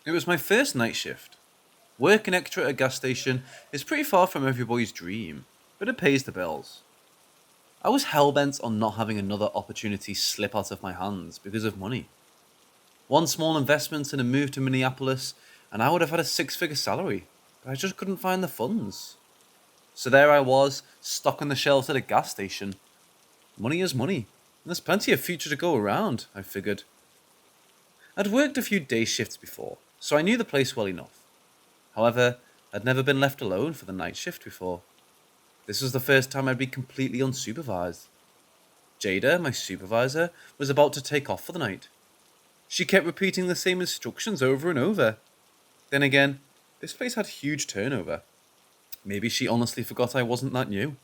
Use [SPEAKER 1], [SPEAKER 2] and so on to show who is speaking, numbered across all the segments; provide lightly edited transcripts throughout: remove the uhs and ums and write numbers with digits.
[SPEAKER 1] It was my first night shift. Working extra at a gas station is pretty far from every boy's dream, but it pays the bills. I was hellbent on not having another opportunity slip out of my hands because of money. One small investment and a move to Minneapolis, and I would have had a six-figure salary, but I just couldn't find the funds. So there I was, stocking the shelves at a gas station. Money is money, and there's plenty of future to go around, I figured. I'd worked a few day shifts before, so I knew the place well enough. However, I'd never been left alone for the night shift before. This was the first time I'd be completely unsupervised. Jada, my supervisor, was about to take off for the night. She kept repeating the same instructions over and over. Then again, this place had huge turnover. Maybe she honestly forgot I wasn't that new.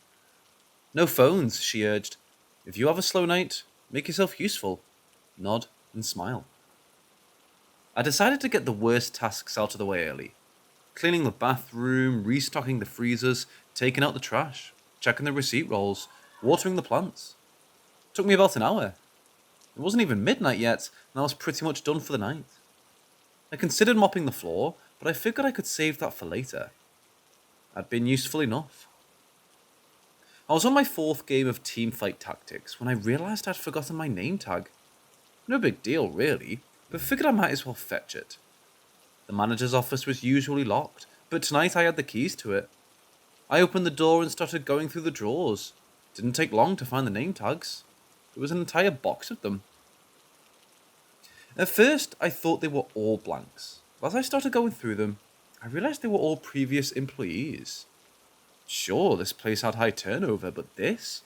[SPEAKER 1] No phones, she urged. If you have a slow night, make yourself useful. Nod and smile. I decided to get the worst tasks out of the way early. Cleaning the bathroom, restocking the freezers, taking out the trash, checking the receipt rolls, watering the plants. Took me about an hour. It wasn't even midnight yet, and I was pretty much done for the night. I considered mopping the floor, but I figured I could save that for later. I'd been useful enough. I was on my fourth game of teamfight tactics when I realised I'd forgotten my name tag. No big deal, really, but figured I might as well fetch it. The manager's office was usually locked, but tonight I had the keys to it. I opened the door and started going through the drawers. Didn't take long to find the name tags. There was an entire box of them. At first, I thought they were all blanks, but as I started going through them, I realised they were all previous employees. Sure, this place had high turnover, but this?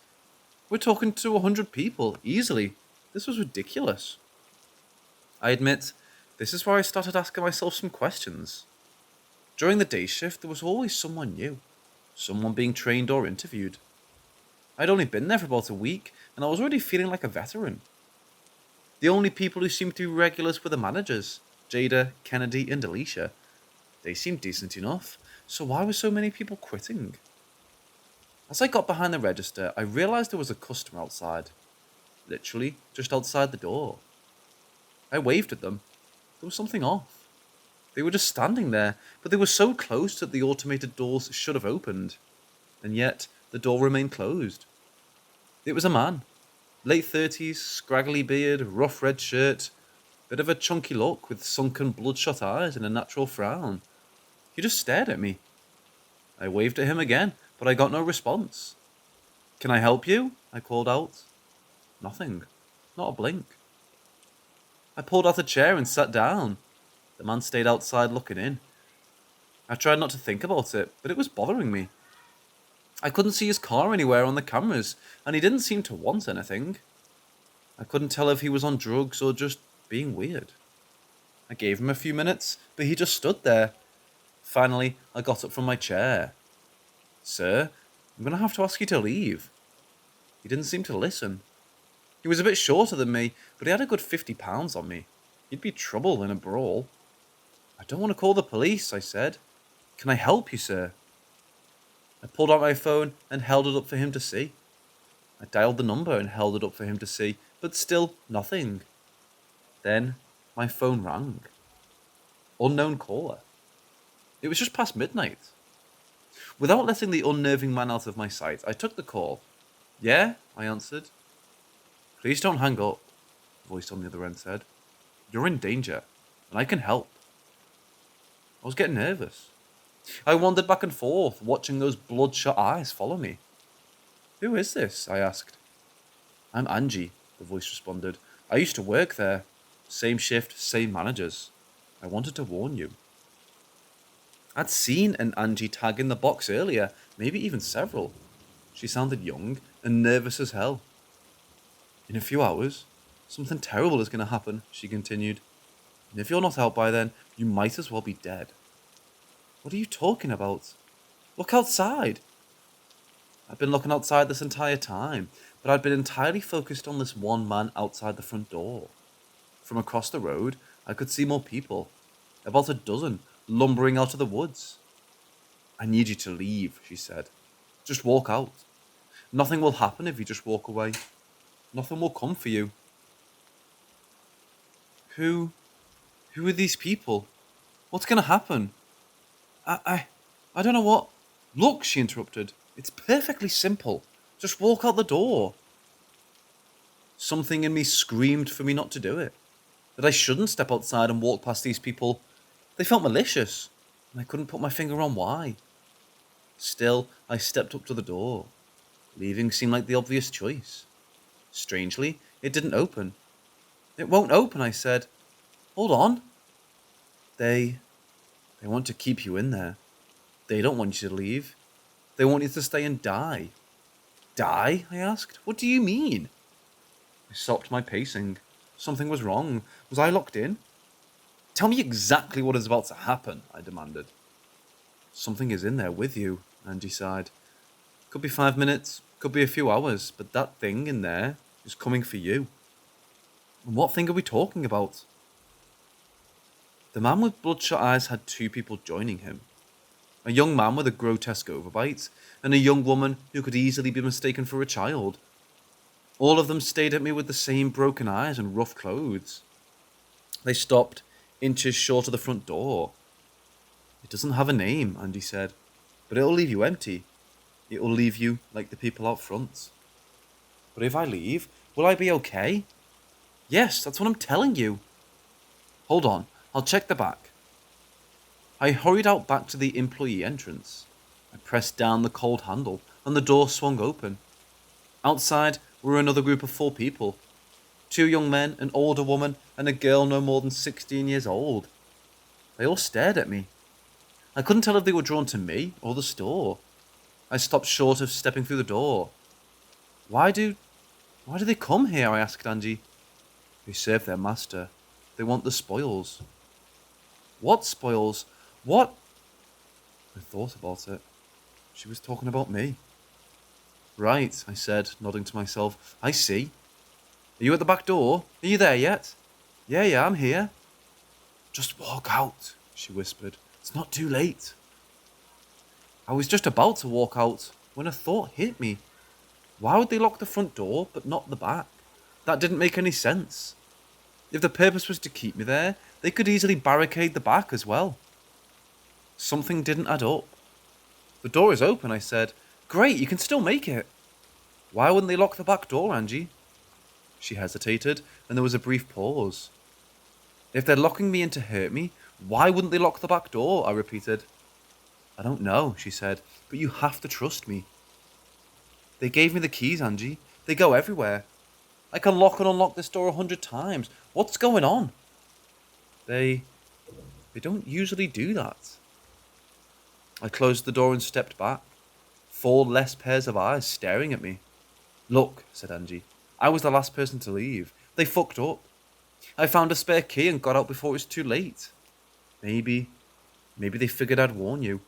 [SPEAKER 1] We're talking to 100 people, easily. This was ridiculous. I admit, this is where I started asking myself some questions. During the day shift, there was always someone new, someone being trained or interviewed. I'd only been there for about a week, and I was already feeling like a veteran. The only people who seemed to be regulars were the managers, Jada, Kennedy, and Alicia. They seemed decent enough, so why were so many people quitting? As I got behind the register, I realised there was a customer outside. Literally, just outside the door. I waved at them. There was something off. They were just standing there, but they were so close that the automated doors should have opened. And yet, the door remained closed. It was a man. Late 30s, scraggly beard, rough red shirt, bit of a chunky look with sunken bloodshot eyes and a natural frown. He just stared at me. I waved at him again, but I got no response. "Can I help you?" I called out. Nothing. Not a blink. I pulled out a chair and sat down. The man stayed outside looking in. I tried not to think about it, but it was bothering me. I couldn't see his car anywhere on the cameras, and he didn't seem to want anything. I couldn't tell if he was on drugs or just being weird. I gave him a few minutes, but he just stood there. Finally, I got up from my chair. "Sir, I'm going to have to ask you to leave." He didn't seem to listen. He was a bit shorter than me, but he had a good 50 pounds on me. He'd be trouble in a brawl. "I don't want to call the police," I said. "Can I help you, sir?" I pulled out my phone and held it up for him to see. I dialed the number and held it up for him to see, but still nothing. Then my phone rang. Unknown caller. It was just past midnight. Without letting the unnerving man out of my sight, I took the call. "Yeah?" I answered. "Please don't hang up," the voice on the other end said. "You're in danger, and I can help." I was getting nervous. I wandered back and forth, watching those bloodshot eyes follow me. "Who is this?" I asked. "I'm Angie," the voice responded. "I used to work there. Same shift, same managers. I wanted to warn you." I'd seen an Angie tag in the box earlier, maybe even several. She sounded young and nervous as hell. "In a few hours, something terrible is going to happen," she continued. "And if you're not out by then, you might as well be dead." "What are you talking about? Look outside." I'd been looking outside this entire time, but I'd been entirely focused on this one man outside the front door. From across the road, I could see more people, about a dozen, lumbering out of the woods. "I need you to leave," she said. "Just walk out. Nothing will happen if you just walk away. Nothing will come for you." Who are these people?" What's going to happen? I, I, I don't know what. Look, she interrupted. It's perfectly simple. Just walk out the door. Something in me screamed for me not to do it. That I shouldn't step outside and walk past these people. They felt malicious, and I couldn't put my finger on why. Still, I stepped up to the door. Leaving seemed like the obvious choice. Strangely, it didn't open. It won't open, I said. Hold on. They want to keep you in there. They don't want you to leave. They want you to stay and die. Die? I asked. What do you mean? I stopped my pacing. Something was wrong. Was I locked in? Tell me exactly what is about to happen, I demanded. Something is in there with you, Angie sighed. Could be 5 minutes, could be a few hours, but that thing in there is coming for you. And what thing are we talking about? The man with bloodshot eyes had 2 people joining him. A young man with a grotesque overbite, and a young woman who could easily be mistaken for a child. All of them stared at me with the same broken eyes and rough clothes. They stopped inches short of the front door. It doesn't have a name, Andy said, but it'll leave you empty. It'll leave you like the people out front. But if I leave, will I be okay? Yes, that's what I'm telling you. Hold on, I'll check the back. I hurried out back to the employee entrance. I pressed down the cold handle, and the door swung open. Outside were another group of 4 people. 2 young men, an older woman, and a girl no more than 16 years old. They all stared at me. I couldn't tell if they were drawn to me or the store. I stopped short of stepping through the door. Why do they come here? I asked Angie. They serve their master. They want the spoils. What spoils? What? I thought about it. She was talking about me. Right, I said, nodding to myself. I see. Are you at the back door? Are you there yet? Yeah, I'm here. Just walk out, she whispered. It's not too late. I was just about to walk out when a thought hit me. Why would they lock the front door but not the back? That didn't make any sense. If the purpose was to keep me there, they could easily barricade the back as well. Something didn't add up. The door is open, I said. Great, you can still make it. Why wouldn't they lock the back door, Angie? She hesitated, and there was a brief pause. If they're locking me in to hurt me, why wouldn't they lock the back door? I repeated. I don't know, she said, but you have to trust me. They gave me the keys, Angie. They go everywhere. I can lock and unlock this door 100 times. What's going on? They don't usually do that. I closed the door and stepped back. 4 less pairs of eyes staring at me. Look, said Angie. I was the last person to leave. They fucked up. I found a spare key and got out before it was too late. Maybe they figured I'd warn you.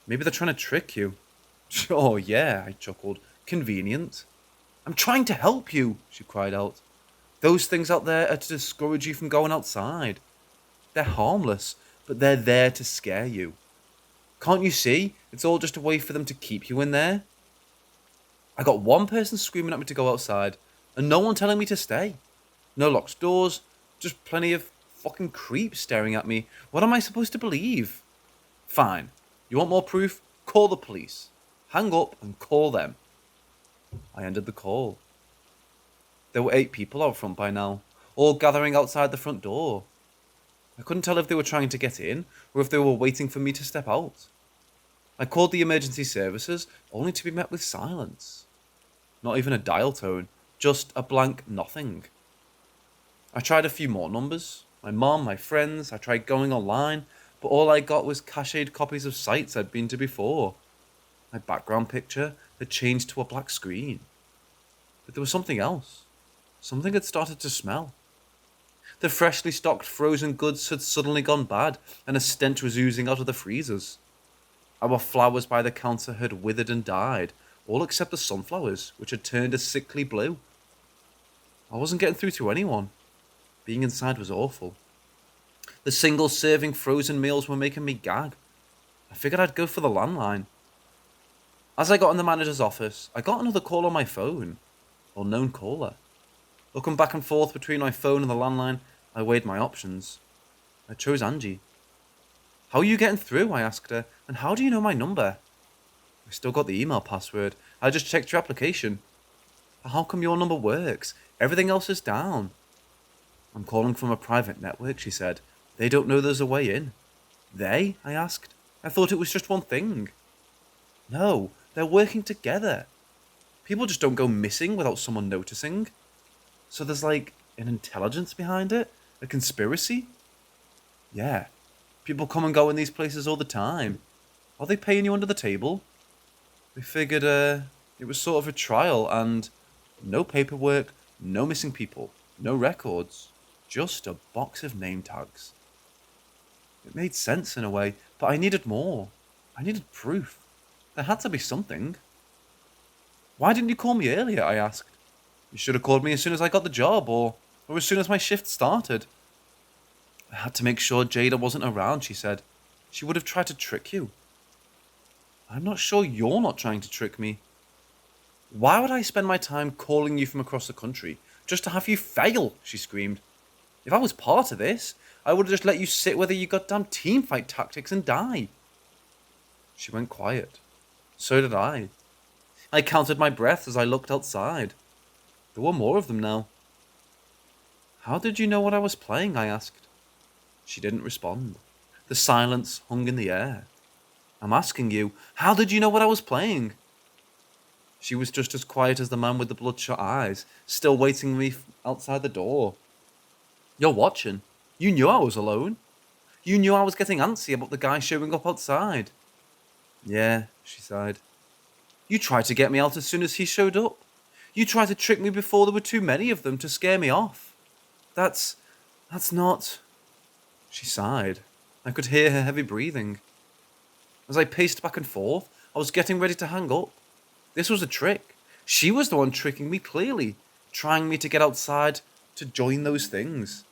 [SPEAKER 1] Maybe they're trying to trick you. Oh, yeah, I chuckled. Convenient. I'm trying to help you, she cried out. Those things out there are to discourage you from going outside. They're harmless, but they're there to scare you. Can't you see? It's all just a way for them to keep you in there. I got 1 person screaming at me to go outside, and no one telling me to stay. No locked doors, just plenty of fucking creeps staring at me. What am I supposed to believe? Fine. You want more proof? Call the police. Hang up and call them. I ended the call. There were 8 people out front by now, all gathering outside the front door. I couldn't tell if they were trying to get in, or if they were waiting for me to step out. I called the emergency services, only to be met with silence. Not even a dial tone, just a blank nothing. I tried a few more numbers. My mom, my friends, I tried going online, but all I got was cached copies of sites I'd been to before. My background picture had changed to a black screen. But there was something else. Something had started to smell. The freshly stocked frozen goods had suddenly gone bad, and a stench was oozing out of the freezers. Our flowers by the counter had withered and died, all except the sunflowers, which had turned a sickly blue. I wasn't getting through to anyone. Being inside was awful. The single-serving frozen meals were making me gag. I figured I'd go for the landline. As I got in the manager's office, I got another call on my phone. Unknown caller. Looking back and forth between my phone and the landline, I weighed my options. I chose Angie. How are you getting through? I asked her. And how do you know my number? I still got the email password. I just checked your application. How come your number works? Everything else is down. I'm calling from a private network, she said. They don't know there's a way in. They? I asked. I thought it was just one thing. No, they're working together. People just don't go missing without someone noticing. So there's like an intelligence behind it? A conspiracy? Yeah. People come and go in these places all the time. Are they paying you under the table? We figured it was sort of a trial and no paperwork, no missing people, no records, just a box of name tags. It made sense in a way, but I needed more. I needed proof. There had to be something. Why didn't you call me earlier? I asked. You should have called me as soon as I got the job or as soon as my shift started. I had to make sure Jada wasn't around, she said. She would have tried to trick you. I'm not sure you're not trying to trick me. Why would I spend my time calling you from across the country just to have you fail? She screamed. If I was part of this, I would have just let you sit with your goddamn teamfight tactics and die. She went quiet. So did I. I counted my breaths as I looked outside. There were more of them now. How did you know what I was playing? I asked. She didn't respond. The silence hung in the air. I'm asking you, how did you know what I was playing? She was just as quiet as the man with the bloodshot eyes, still waiting me outside the door. You're watching. You knew I was alone. You knew I was getting antsy about the guy showing up outside. Yeah, she sighed. You tried to get me out as soon as he showed up. You tried to trick me before there were too many of them to scare me off. That's not... She sighed. I could hear her heavy breathing. As I paced back and forth, I was getting ready to hang up. This was a trick. She was the one tricking me clearly, trying me to get outside to join those things.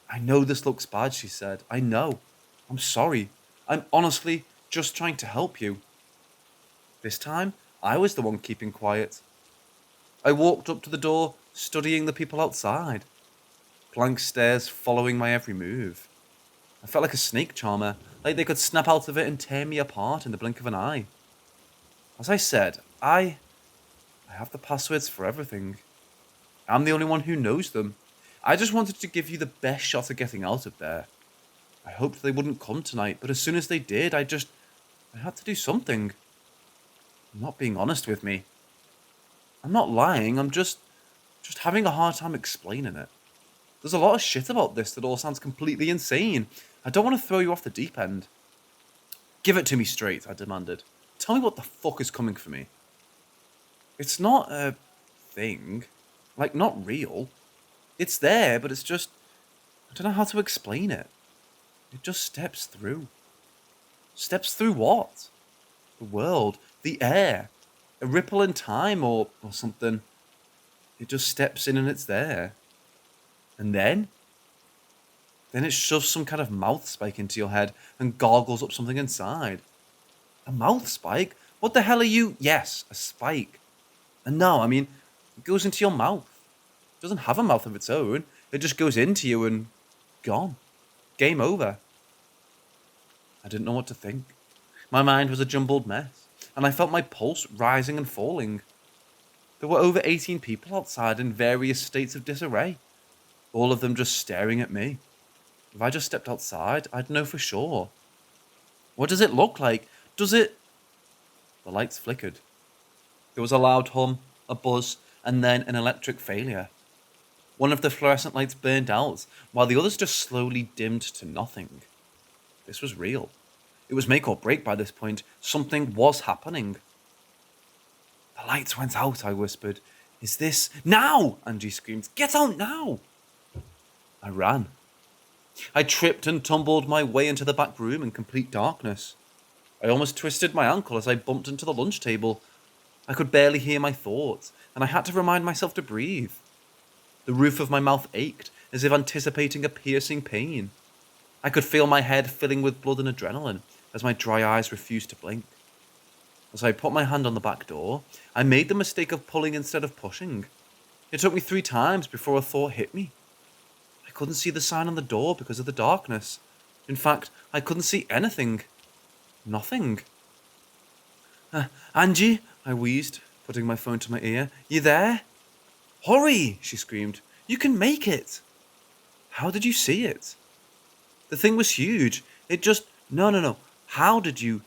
[SPEAKER 1] I know this looks bad, she said. I know. I'm sorry. I'm honestly just trying to help you. This time, I was the one keeping quiet. I walked up to the door, studying the people outside. Blank stares following my every move. I felt like a snake charmer, like they could snap out of it and tear me apart in the blink of an eye. As I said, I have the passwords for everything. I'm the only one who knows them. I just wanted to give you the best shot at getting out of there. I hoped they wouldn't come tonight, but as soon as they did, I had to do something. You're not being honest with me. I'm not lying, I'm just having a hard time explaining it. There's a lot of shit about this that all sounds completely insane. I don't want to throw you off the deep end. Give it to me straight, I demanded. Tell me what the fuck is coming for me. It's not a thing. Like, not real. It's there, but it's just... I don't know how to explain it. It just steps through. Steps through what? The world. The air. A ripple in time or something. It just steps in and it's there. And then? Then it shoves some kind of mouth spike into your head and gargles up something inside. A mouth spike? What the hell are you? Yes, a spike. And no, I mean, it goes into your mouth. It doesn't have a mouth of its own. It just goes into you and gone. Game over. I didn't know what to think. My mind was a jumbled mess, and I felt my pulse rising and falling. There were over 18 people outside in various states of disarray, all of them just staring at me. If I just stepped outside, I'd know for sure. What does it look like? Does it... The lights flickered. There was a loud hum, a buzz, and then an electric failure. One of the fluorescent lights burned out, while the others just slowly dimmed to nothing. This was real. It was make or break by this point. Something was happening. The lights went out, I whispered. Is this... Now! Angie screamed. Get out now! I ran. I tripped and tumbled my way into the back room in complete darkness. I almost twisted my ankle as I bumped into the lunch table. I could barely hear my thoughts, and I had to remind myself to breathe. The roof of my mouth ached, as if anticipating a piercing pain. I could feel my head filling with blood and adrenaline, as my dry eyes refused to blink. As I put my hand on the back door, I made the mistake of pulling instead of pushing. It took me 3 times before a thought hit me. I couldn't see the sign on the door because of the darkness. In fact, I couldn't see anything. Nothing. Angie, I wheezed, putting my phone to my ear. You there? Hurry, she screamed. You can make it. How did you see it? The thing was huge. It just... No, no, no. How did you...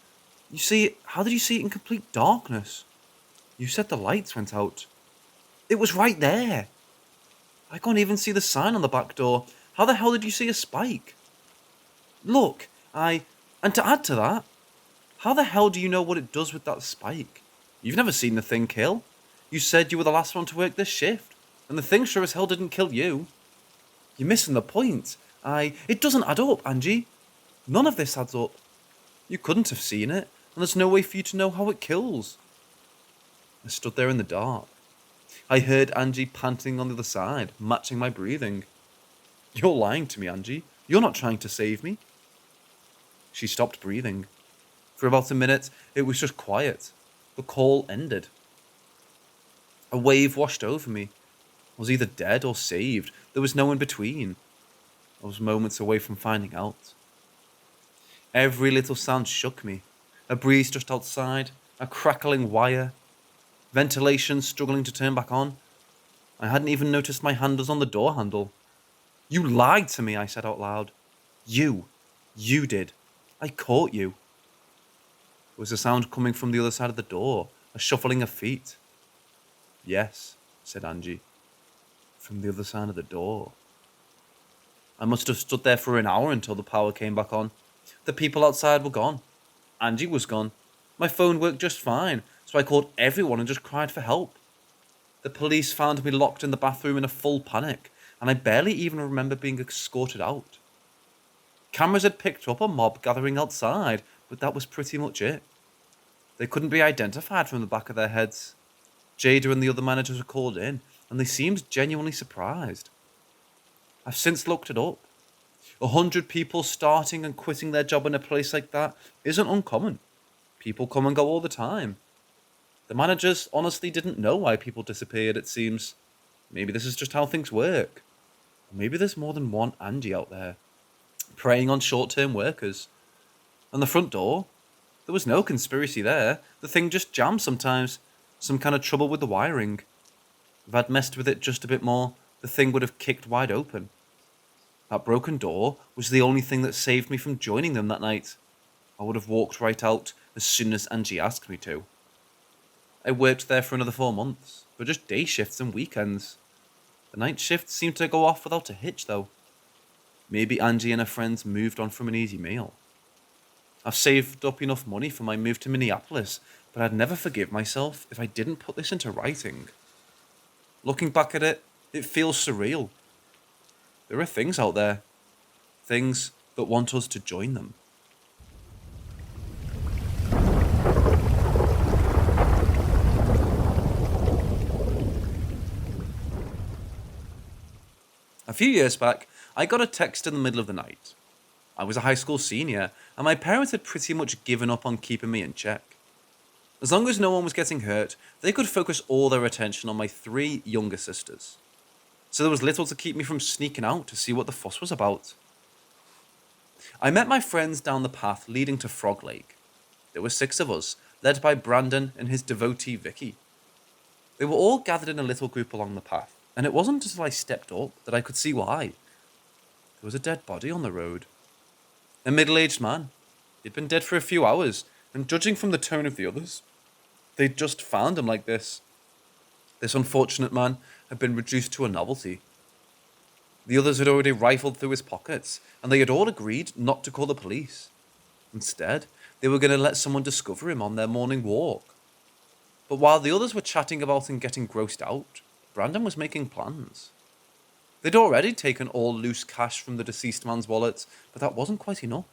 [SPEAKER 1] You see it... How did you see it in complete darkness? You said the lights went out. It was right there. I can't even see the sign on the back door. How the hell did you see a spike? Look, And to add to that, how the hell do you know what it does with that spike? You've never seen the thing kill. You said you were the last one to work this shift, and the thing sure as hell didn't kill you. You're missing the point. It doesn't add up, Angie. None of this adds up. You couldn't have seen it, and there's no way for you to know how it kills. I stood there in the dark. I heard Angie panting on the other side, matching my breathing. You're lying to me, Angie. You're not trying to save me. She stopped breathing. For about a minute, it was just quiet. The call ended. A wave washed over me. I was either dead or saved. There was no in between. I was moments away from finding out. Every little sound shook me. A breeze just outside, a crackling wire, ventilation struggling to turn back on. I hadn't even noticed my hand was on the door handle. You lied to me, I said out loud. You did. I caught you. There was a sound coming from the other side of the door, a shuffling of feet. Yes, said Angie, from the other side of the door. I must have stood there for an hour until the power came back on. The people outside were gone. Angie was gone. My phone worked just fine, so I called everyone and just cried for help. The police found me locked in the bathroom in a full panic, and I barely even remember being escorted out. Cameras had picked up a mob gathering outside, but that was pretty much it. They couldn't be identified from the back of their heads. Jada and the other managers were called in, and they seemed genuinely surprised. I've since looked it up. 100 people starting and quitting their job in a place like that isn't uncommon. People come and go all the time. The managers honestly didn't know why people disappeared, it seems. Maybe this is just how things work. Or maybe there's more than one Angie out there, preying on short-term workers. And the front door? There was no conspiracy there. The thing just jammed sometimes. Some kind of trouble with the wiring. If I'd messed with it just a bit more, the thing would have kicked wide open. That broken door was the only thing that saved me from joining them that night. I would have walked right out as soon as Angie asked me to. I worked there for another 4 months, but just day shifts and weekends. The night shift seemed to go off without a hitch, though. Maybe Angie and her friends moved on from an easy meal. I've saved up enough money for my move to Minneapolis, but I'd never forgive myself if I didn't put this into writing. Looking back at it, it feels surreal. There are things out there. Things that want us to join them. A few years back, I got a text in the middle of the night. I was a high school senior, and my parents had pretty much given up on keeping me in check. As long as no one was getting hurt, they could focus all their attention on my 3 younger sisters. So there was little to keep me from sneaking out to see what the fuss was about. I met my friends down the path leading to Frog Lake. There were 6 of us, led by Brandon and his devotee Vicky. They were all gathered in a little group along the path, and it wasn't until I stepped up that I could see why. There was a dead body on the road. A middle-aged man. He'd been dead for a few hours, and judging from the tone of the others, they'd just found him like this. This unfortunate man had been reduced to a novelty. The others had already rifled through his pockets, and they had all agreed not to call the police. Instead, they were going to let someone discover him on their morning walk. But while the others were chatting about and getting grossed out, Brandon was making plans. They'd already taken all loose cash from the deceased man's wallet, but that wasn't quite enough.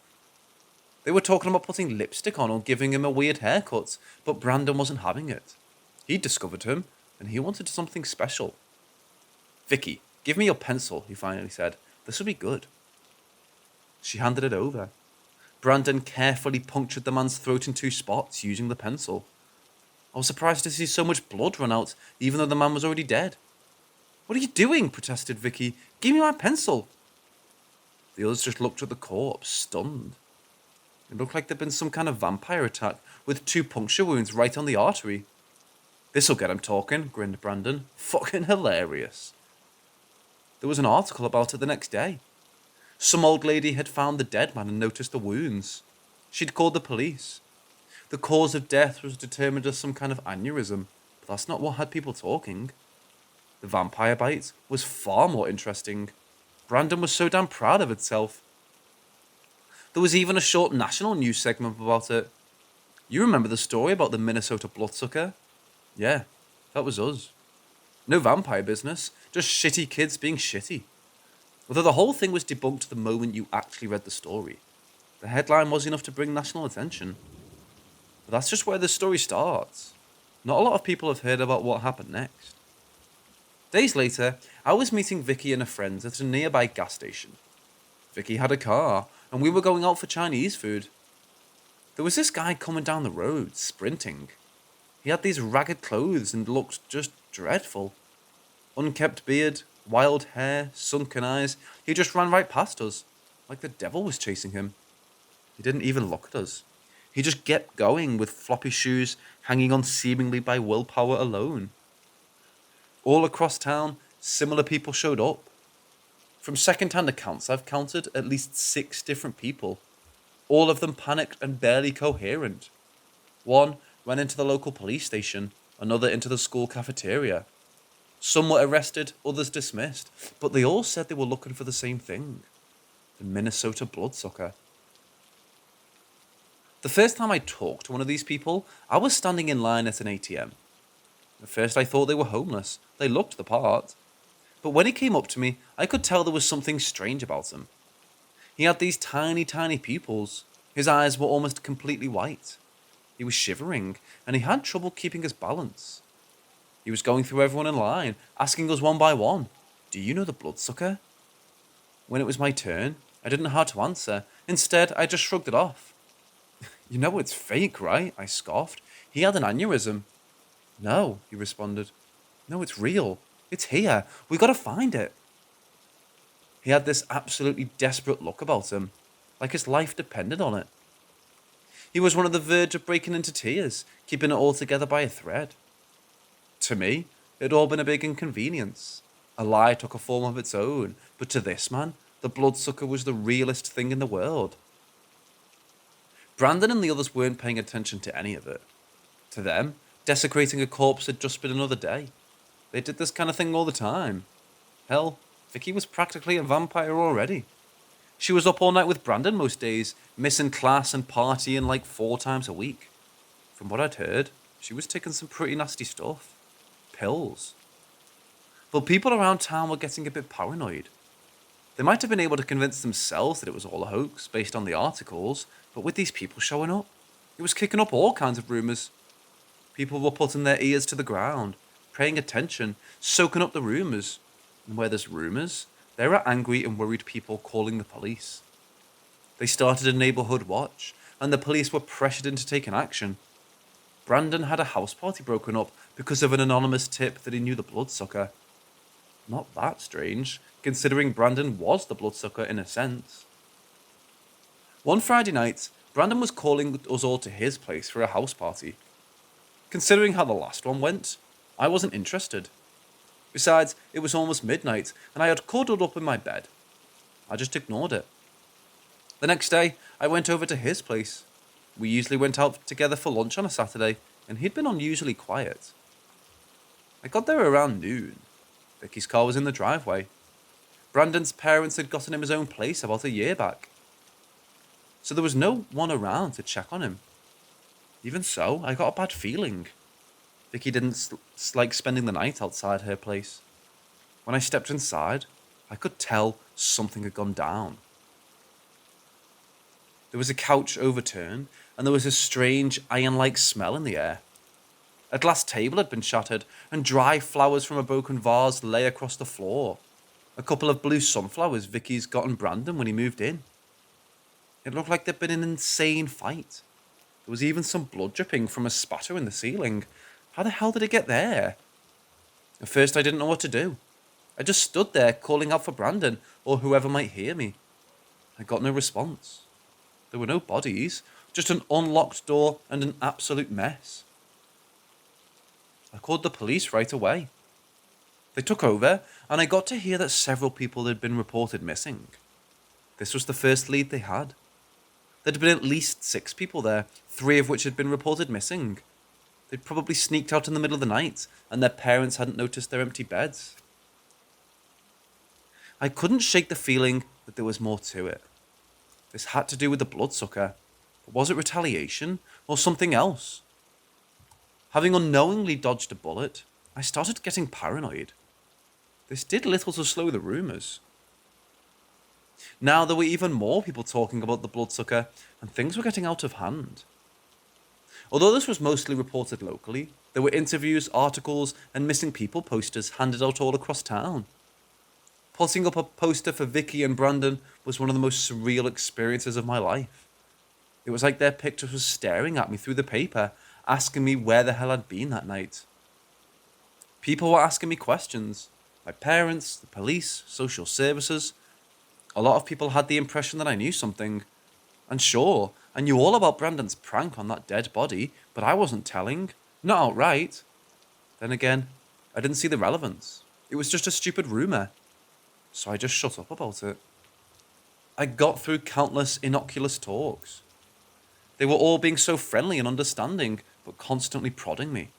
[SPEAKER 1] They were talking about putting lipstick on or giving him a weird haircut, but Brandon wasn't having it. He'd discovered him, and he wanted something special. "Vicky, give me your pencil," he finally said. "This will be good." She handed it over. Brandon carefully punctured the man's throat in 2 spots using the pencil. I was surprised to see so much blood run out, even though the man was already dead. "What are you doing?" protested Vicky. "Give me my pencil." The others just looked at the corpse, stunned. It looked like there'd been some kind of vampire attack, with 2 puncture wounds right on the artery. "This'll get him talking," grinned Brandon. "Fucking hilarious." There was an article about it the next day. Some old lady had found the dead man and noticed the wounds. She'd called the police. The cause of death was determined as some kind of aneurysm, but that's not what had people talking. The vampire bite was far more interesting. Brandon was so damn proud of itself. There was even a short national news segment about it. You remember the story about the Minnesota bloodsucker? Yeah, that was us. No vampire business, just shitty kids being shitty. Although the whole thing was debunked the moment you actually read the story. The headline was enough to bring national attention. But that's just where the story starts. Not a lot of people have heard about what happened next. Days later, I was meeting Vicky and her friends at a nearby gas station. Vicky had a car, and we were going out for Chinese food. There was this guy coming down the road, sprinting. He had these ragged clothes and looked just dreadful. Unkempt beard, wild hair, sunken eyes. He just ran right past us, like the devil was chasing him. He didn't even look at us. He just kept going with floppy shoes hanging on seemingly by willpower alone. All across town, similar people showed up. From second-hand accounts, I've counted at least 6 different people. All of them panicked and barely coherent. One ran into the local police station, another into the school cafeteria. Some were arrested, others dismissed, but they all said they were looking for the same thing: the Minnesota bloodsucker. The first time I talked to one of these people, I was standing in line at an ATM. At first I thought they were homeless. They looked the part. But when he came up to me, I could tell there was something strange about him. He had these tiny, tiny pupils. His eyes were almost completely white. He was shivering, and he had trouble keeping his balance. He was going through everyone in line, asking us one by one, "Do you know the bloodsucker?" When it was my turn, I didn't know how to answer. Instead, I just shrugged it off. "You know it's fake, right?" I scoffed. "He had an aneurysm." "No," he responded. "No, it's real. It's here. We gotta find it." He had this absolutely desperate look about him, like his life depended on it. He was on the verge of breaking into tears, keeping it all together by a thread. To me, it had all been a big inconvenience. A lie took a form of its own, but to this man, the bloodsucker was the realest thing in the world. Brandon and the others weren't paying attention to any of it. To them, desecrating a corpse had just been another day. They did this kind of thing all the time. Hell, Vicky was practically a vampire already. She was up all night with Brandon most days, missing class and partying like 4 times a week. From what I'd heard, she was taking some pretty nasty stuff. Pills. But people around town were getting a bit paranoid. They might have been able to convince themselves that it was all a hoax based on the articles, but with these people showing up, it was kicking up all kinds of rumours. People were putting their ears to the ground, paying attention, soaking up the rumours. And where there's rumours, there are angry and worried people calling the police. They started a neighbourhood watch, and the police were pressured into taking action. Brandon had a house party broken up because of an anonymous tip that he knew the bloodsucker. Not that strange, considering Brandon was the bloodsucker in a sense. One Friday night, Brandon was calling us all to his place for a house party. Considering how the last one went, I wasn't interested. Besides, it was almost midnight, and I had cuddled up in my bed. I just ignored it. The next day, I went over to his place. We usually went out together for lunch on a Saturday, and he'd been unusually quiet. I got there around noon. Vicky's car was in the driveway. Brandon's parents had gotten him his own place about a year back. So there was no one around to check on him. Even so, I got a bad feeling. Vicky didn't like spending the night outside her place. When I stepped inside, I could tell something had gone down. There was a couch overturned, and there was a strange iron-like smell in the air. A glass table had been shattered, and dry flowers from a broken vase lay across the floor. A couple of blue sunflowers Vicky's gotten Brandon when he moved in. It looked like there'd been an insane fight. There was even some blood dripping from a spatter in the ceiling. How the hell did it get there? At first I didn't know what to do. I just stood there calling out for Brandon, or whoever might hear me. I got no response. There were no bodies, just an unlocked door and an absolute mess. I called the police right away. They took over, and I got to hear that several people had been reported missing. This was the first lead they had. There'd been at least 6 people there, 3 of which had been reported missing. They'd probably sneaked out in the middle of the night, and their parents hadn't noticed their empty beds. I couldn't shake the feeling that there was more to it. This had to do with the bloodsucker, but was it retaliation or something else? Having unknowingly dodged a bullet, I started getting paranoid. This did little to slow the rumours. Now there were even more people talking about the bloodsucker, and things were getting out of hand. Although this was mostly reported locally, there were interviews, articles, and missing people posters handed out all across town. Putting up a poster for Vicky and Brandon was one of the most surreal experiences of my life. It was like their pictures were staring at me through the paper, asking me where the hell I'd been that night. People were asking me questions. My parents, the police, social services. A lot of people had the impression that I knew something. And sure, I knew all about Brandon's prank on that dead body, but I wasn't telling. Not outright. Then again, I didn't see the relevance. It was just a stupid rumour. So I just shut up about it. I got through countless innocuous talks. They were all being so friendly and understanding, but constantly prodding me.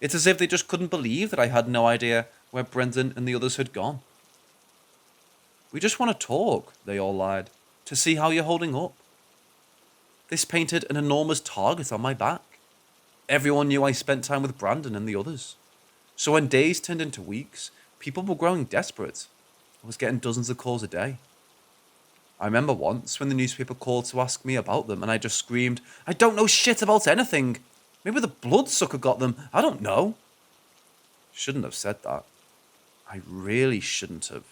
[SPEAKER 1] It's as if they just couldn't believe that I had no idea where Brendan and the others had gone. We just want to talk, they all lied, to see how you're holding up. This painted an enormous target on my back. Everyone knew I spent time with Brandon and the others. So when days turned into weeks, people were growing desperate. I was getting dozens of calls a day. I remember once when the newspaper called to ask me about them and I just screamed, "I don't know shit about anything. Maybe the bloodsucker got them. I don't know." Shouldn't have said that. I really shouldn't have.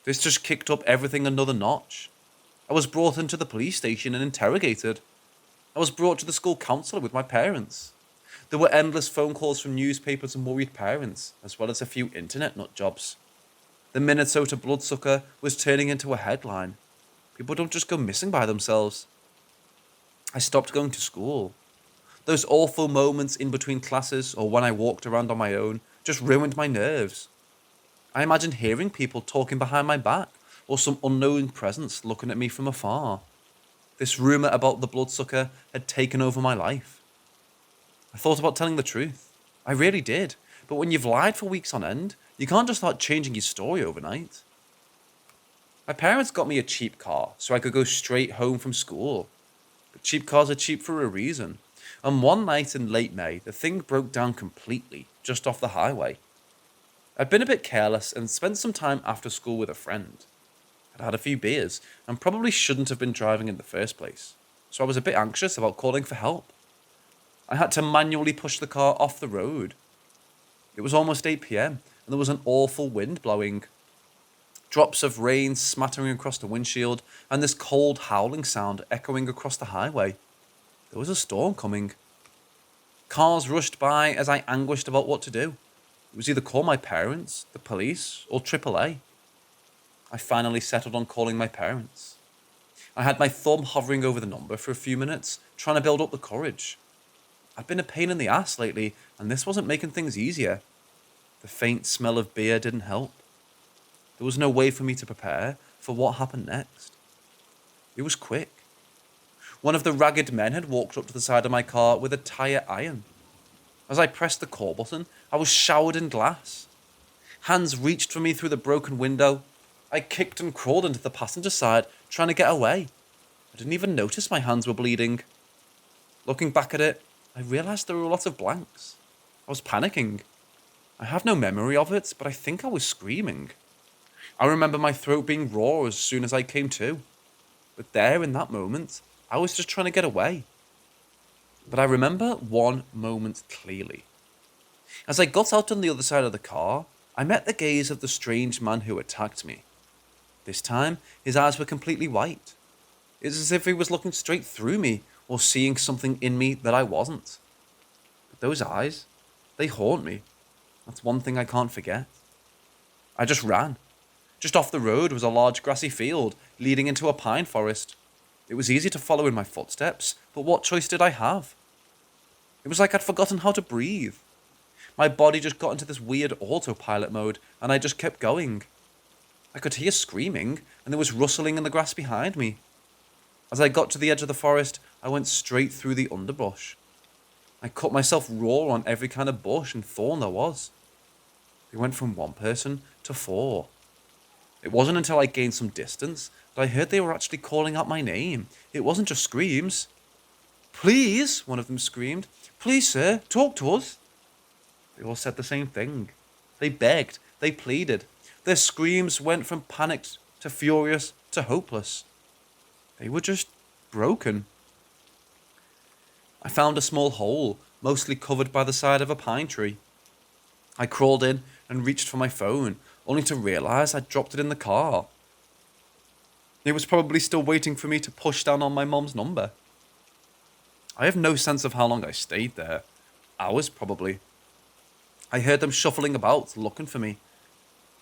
[SPEAKER 1] This just kicked up everything another notch. I was brought into the police station and interrogated. I was brought to the school counsellor with my parents. There were endless phone calls from newspapers and worried parents, as well as a few internet nut jobs. The Minnesota bloodsucker was turning into a headline. People don't just go missing by themselves. I stopped going to school. Those awful moments in between classes or when I walked around on my own just ruined my nerves. I imagined hearing people talking behind my back or some unknown presence looking at me from afar. This rumour about the bloodsucker had taken over my life. I thought about telling the truth. I really did. But when you've lied for weeks on end, you can't just start changing your story overnight. My parents got me a cheap car so I could go straight home from school. But cheap cars are cheap for a reason. And one night in late May, the thing broke down completely, just off the highway. I'd been a bit careless and spent some time after school with a friend. I'd had a few beers and probably shouldn't have been driving in the first place, so I was a bit anxious about calling for help. I had to manually push the car off the road. It was almost 8 p.m. and there was an awful wind blowing. Drops of rain smattering across the windshield and this cold howling sound echoing across the highway. There was a storm coming. Cars rushed by as I anguished about what to do. It was either call my parents, the police, or AAA. I finally settled on calling my parents. I had my thumb hovering over the number for a few minutes, trying to build up the courage. I'd been a pain in the ass lately, and this wasn't making things easier. The faint smell of beer didn't help. There was no way for me to prepare for what happened next. It was quick. One of the ragged men had walked up to the side of my car with a tire iron. As I pressed the call button, I was showered in glass. Hands reached for me through the broken window. I kicked and crawled into the passenger side, trying to get away. I didn't even notice my hands were bleeding. Looking back at it, I realised there were a lot of blanks. I was panicking. I have no memory of it, but I think I was screaming. I remember my throat being raw as soon as I came to. But there, in that moment, I was just trying to get away. But I remember one moment clearly. As I got out on the other side of the car, I met the gaze of the strange man who attacked me. This time, his eyes were completely white. It was as if he was looking straight through me or seeing something in me that I wasn't. But those eyes, they haunt me. That's one thing I can't forget. I just ran. Just off the road was a large grassy field leading into a pine forest. It was easy to follow in my footsteps, but what choice did I have? It was like I'd forgotten how to breathe. My body just got into this weird autopilot mode, and I just kept going. I could hear screaming, and there was rustling in the grass behind me. As I got to the edge of the forest, I went straight through the underbrush. I cut myself raw on every kind of bush and thorn there was. They went from 1 person to 4. It wasn't until I gained some distance that I heard they were actually calling out my name. It wasn't just screams. "Please," one of them screamed. "Please, sir, talk to us." They all said the same thing. They begged, they pleaded. Their screams went from panicked to furious to hopeless. They were just broken. I found a small hole, mostly covered by the side of a pine tree. I crawled in and reached for my phone, only to realize I'd dropped it in the car. It was probably still waiting for me to push down on my mom's number. I have no sense of how long I stayed there. Hours, probably. I heard them shuffling about, looking for me.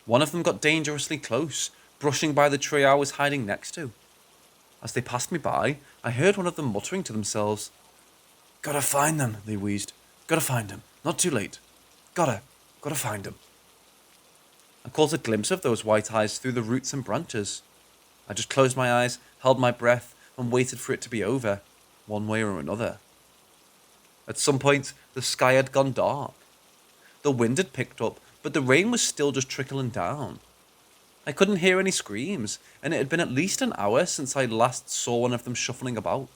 [SPEAKER 1] One of them got dangerously close, brushing by the tree I was hiding next to. As they passed me by, I heard one of them muttering to themselves. "Gotta find them," they wheezed. "Gotta find them. Not too late. Gotta find them." I caught a glimpse of those white eyes through the roots and branches. I just closed my eyes, held my breath, and waited for it to be over, one way or another. At some point, the sky had gone dark. The wind had picked up, but the rain was still just trickling down. I couldn't hear any screams, and it had been at least an hour since I last saw one of them shuffling about.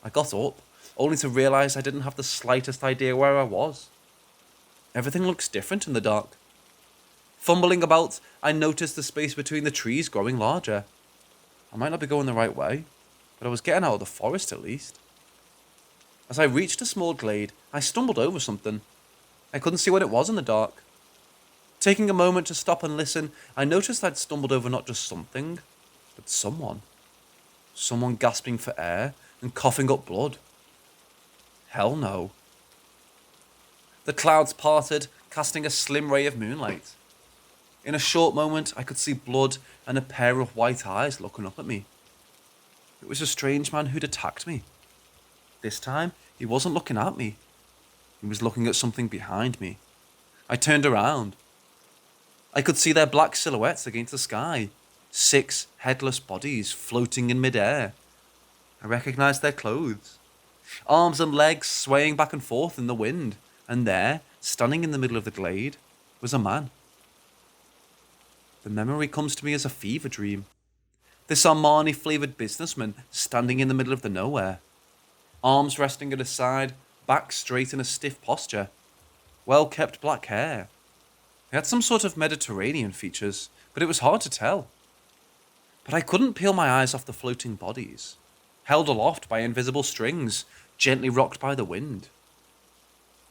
[SPEAKER 1] I got up, only to realize I didn't have the slightest idea where I was. Everything looks different in the dark. Fumbling about, I noticed the space between the trees growing larger. I might not be going the right way, but I was getting out of the forest at least. As I reached a small glade, I stumbled over something. I couldn't see what it was in the dark. Taking a moment to stop and listen, I noticed I'd stumbled over not just something, but someone. Someone gasping for air and coughing up blood. Hell no. The clouds parted, casting a slim ray of moonlight. In a short moment, I could see blood and a pair of white eyes looking up at me. It was a strange man who'd attacked me. This time, he wasn't looking at me. He was looking at something behind me. I turned around. I could see their black silhouettes against the sky. 6 headless bodies floating in midair. I recognized their clothes. Arms and legs swaying back and forth in the wind. And there, standing in the middle of the glade, was a man. The memory comes to me as a fever dream. This Armani-flavoured businessman standing in the middle of the nowhere. Arms resting at his side, back straight in a stiff posture. Well-kept black hair. He had some sort of Mediterranean features, but it was hard to tell. But I couldn't peel my eyes off the floating bodies, held aloft by invisible strings, gently rocked by the wind.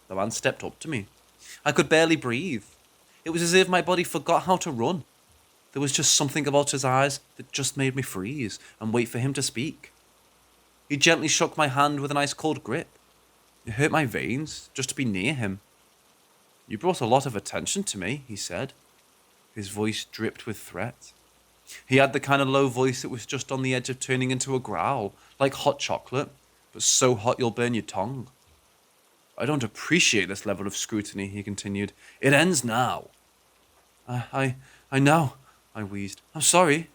[SPEAKER 1] The man stepped up to me. I could barely breathe. It was as if my body forgot how to run. There was just something about his eyes that just made me freeze and wait for him to speak. He gently shook my hand with an ice-cold grip. It hurt my veins just to be near him. "You brought a lot of attention to me," he said. His voice dripped with threat. He had the kind of low voice that was just on the edge of turning into a growl, like hot chocolate, but so hot you'll burn your tongue. "I don't appreciate this level of scrutiny," he continued. "It ends now." I know," I wheezed. "I'm sorry."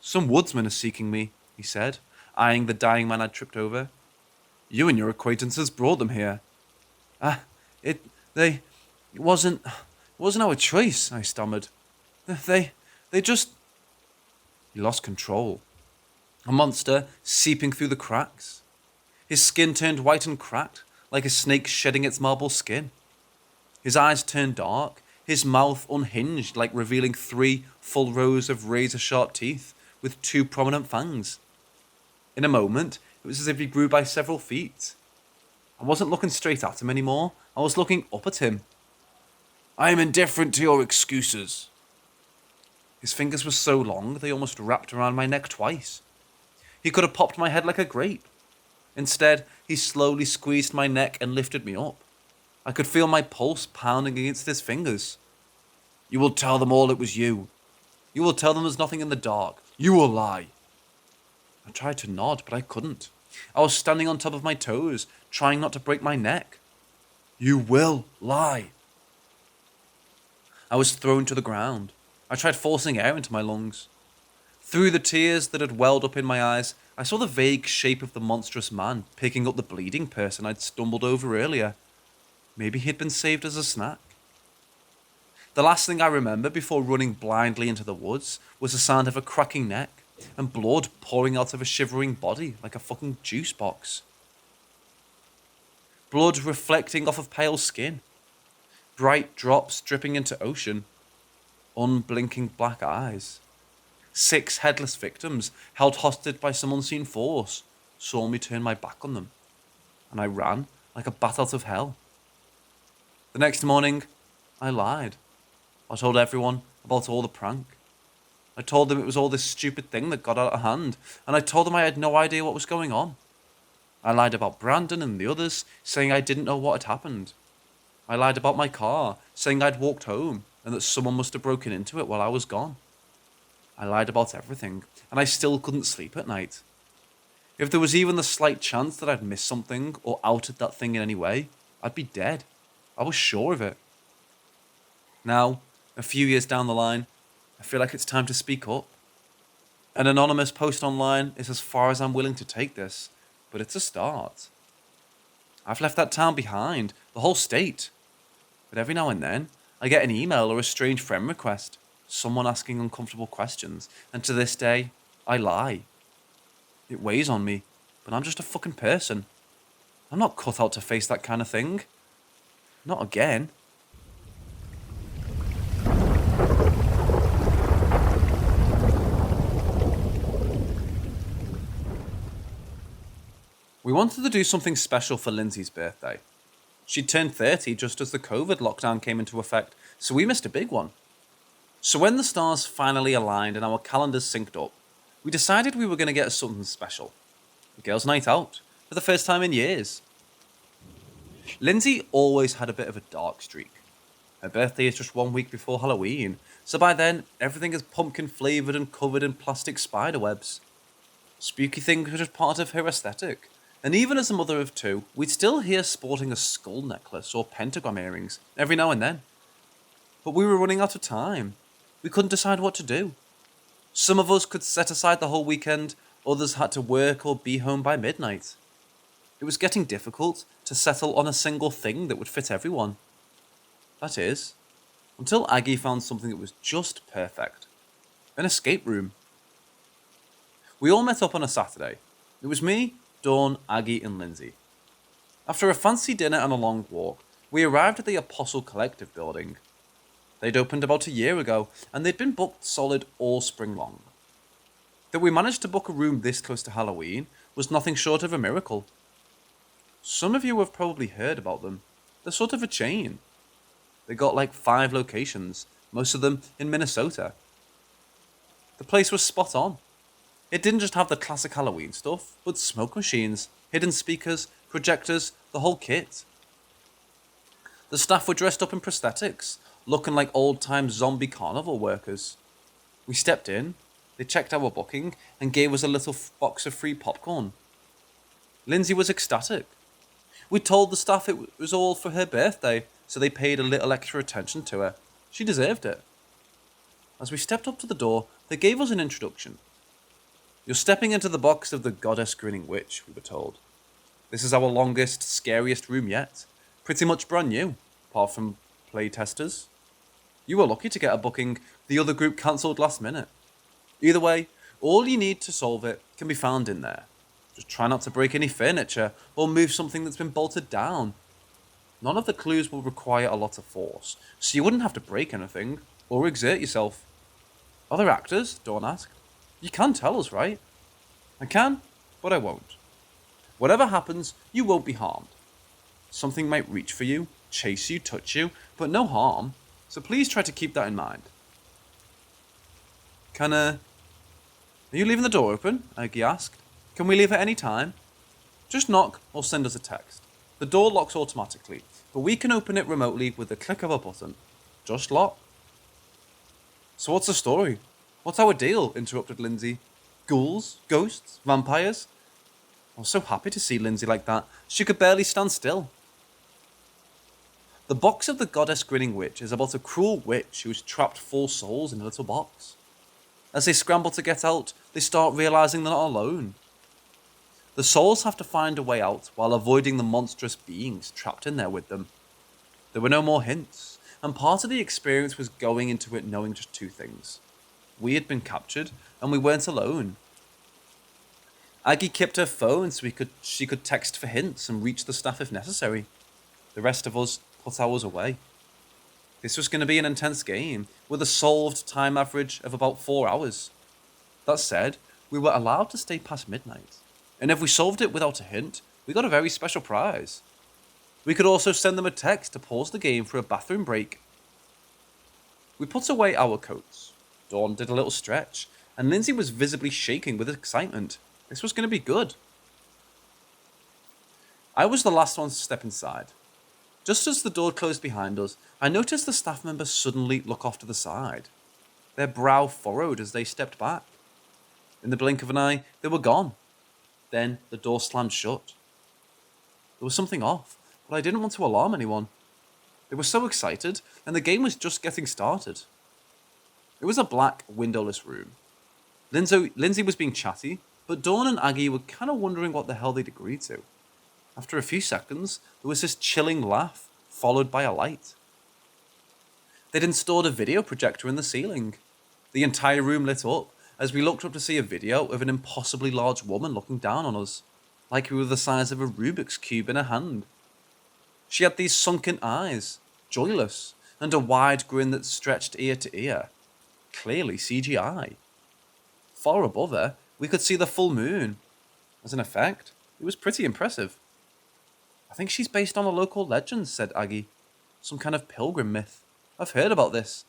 [SPEAKER 1] "Some woodsmen are seeking me," he said, eyeing the dying man I'd tripped over. "You and your acquaintances brought them here." It wasn't our choice," I stammered. They just..." He lost control. A monster seeping through the cracks. His skin turned white and cracked, like a snake shedding its marble skin. His eyes turned dark, his mouth unhinged, like revealing 3 full rows of razor-sharp teeth with 2 prominent fangs. In a moment, it was as if he grew by several feet. I wasn't looking straight at him anymore. I was looking up at him. "I am indifferent to your excuses." His fingers were so long, they almost wrapped around my neck twice. He could have popped my head like a grape. Instead, he slowly squeezed my neck and lifted me up. I could feel my pulse pounding against his fingers. "You will tell them all it was you. You will tell them there's nothing in the dark. You will lie. I tried to nod, but I couldn't. I was standing on top of my toes, trying not to break my neck. You will lie. I was thrown to the ground. I tried forcing air into my lungs. Through the tears that had welled up in my eyes, I saw the vague shape of the monstrous man picking up the bleeding person I'd stumbled over earlier. Maybe he'd been saved as a snack. The last thing I remember before running blindly into the woods was the sound of a cracking neck and blood pouring out of a shivering body like a fucking juice box. Blood reflecting off of pale skin. Bright drops dripping into ocean. Unblinking black eyes. 6 headless victims, held hostage by some unseen force, saw me turn my back on them, and I ran like a bat out of hell. The next morning, I lied. I told everyone about all the prank. I told them it was all this stupid thing that got out of hand, and I told them I had no idea what was going on. I lied about Brandon and the others, saying I didn't know what had happened. I lied about my car, saying I'd walked home, and that someone must have broken into it while I was gone. I lied about everything, and I still couldn't sleep at night. If there was even the slight chance that I'd missed something or outed that thing in any way, I'd be dead. I was sure of it. Now, a few years down the line, I feel like it's time to speak up. An anonymous post online is as far as I'm willing to take this, but it's a start. I've left that town behind, the whole state. But every now and then, I get an email or a strange friend request, someone asking uncomfortable questions, and to this day, I lie. It weighs on me, but I'm just a fucking person. I'm not cut out to face that kind of thing. Not again. We wanted to do something special for Lindsay's birthday. She'd turned 30 just as the COVID lockdown came into effect, so we missed a big one. So when the stars finally aligned and our calendars synced up, we decided we were going to get her something special. A girls' night out, for the first time in years. Lindsay always had a bit of a dark streak. Her birthday is just 1 week before Halloween, so by then, everything is pumpkin flavoured and covered in plastic spider webs. Spooky things were just part of her aesthetic. And even as a mother of 2, we'd still hear sporting a skull necklace or pentagram earrings every now and then. But we were running out of time. We couldn't decide what to do. Some of us could set aside the whole weekend, others had to work or be home by midnight. It was getting difficult to settle on a single thing that would fit everyone. That is, until Aggie found something that was just perfect. An escape room. We all met up on a Saturday. It was me, Dawn, Aggie and Lindsay. After a fancy dinner and a long walk, we arrived at the Apostle Collective building. They'd opened about a year ago, and they'd been booked solid all spring long. That we managed to book a room this close to Halloween was nothing short of a miracle. Some of you have probably heard about them. They're sort of a chain. They got like 5 locations, most of them in Minnesota. The place was spot on. It didn't just have the classic Halloween stuff, but smoke machines, hidden speakers, projectors, the whole kit. The staff were dressed up in prosthetics, looking like old-time zombie carnival workers. We stepped in, they checked our booking, and gave us a little box of free popcorn. Lindsay was ecstatic. We told the staff it was all for her birthday, so they paid a little extra attention to her. She deserved it. As we stepped up to the door, they gave us an introduction. You're stepping into the box of the goddess grinning witch, we were told. This is our longest, scariest room yet. Pretty much brand new, apart from playtesters. You were lucky to get a booking the other group cancelled last minute. Either way, all you need to solve it can be found in there. Just try not to break any furniture or move something that's been bolted down. None of the clues will require a lot of force, so you wouldn't have to break anything or exert yourself. Other actors? Dawn asked. You can tell us, right? I can, but I won't. Whatever happens, you won't be harmed. Something might reach for you, chase you, touch you, but no harm, so please try to keep that in mind. Are you leaving the door open? Aggie asked. Can we leave at any time? Just knock or send us a text. The door locks automatically, but we can open it remotely with the click of a button. Just lock. So what's the story? What's our deal? Interrupted Lindsay. Ghouls? Ghosts? Vampires? I was so happy to see Lindsay like that. She could barely stand still. The box of the goddess grinning witch is about a cruel witch who has trapped 4 souls in a little box. As they scramble to get out, they start realizing they're not alone. The souls have to find a way out while avoiding the monstrous beings trapped in there with them. There were no more hints, and part of the experience was going into it knowing just 2 things. We had been captured, and we weren't alone. Aggie kept her phone so she could text for hints and reach the staff if necessary. The rest of us put ours away. This was going to be an intense game, with a solved time average of about 4 hours. That said, we were allowed to stay past midnight, and if we solved it without a hint, we got a very special prize. We could also send them a text to pause the game for a bathroom break. We put away our coats. Dawn did a little stretch, and Lindsay was visibly shaking with excitement. This was going to be good. I was the last one to step inside. Just as the door closed behind us, I noticed the staff members suddenly look off to the side. Their brow furrowed as they stepped back. In the blink of an eye, they were gone. Then the door slammed shut. There was something off, but I didn't want to alarm anyone. They were so excited, and the game was just getting started. It was a black, windowless room. Lindsay was being chatty, but Dawn and Aggie were kind of wondering what the hell they'd agreed to. After a few seconds, there was this chilling laugh, followed by a light. They'd installed a video projector in the ceiling. The entire room lit up as we looked up to see a video of an impossibly large woman looking down on us, like we were the size of a Rubik's Cube in her hand. She had these sunken eyes, joyless, and a wide grin that stretched ear to ear. Clearly CGI. Far above her, we could see the full moon. As an effect, it was pretty impressive. I think she's based on a local legend, said Aggie. Some kind of pilgrim myth. I've heard about this.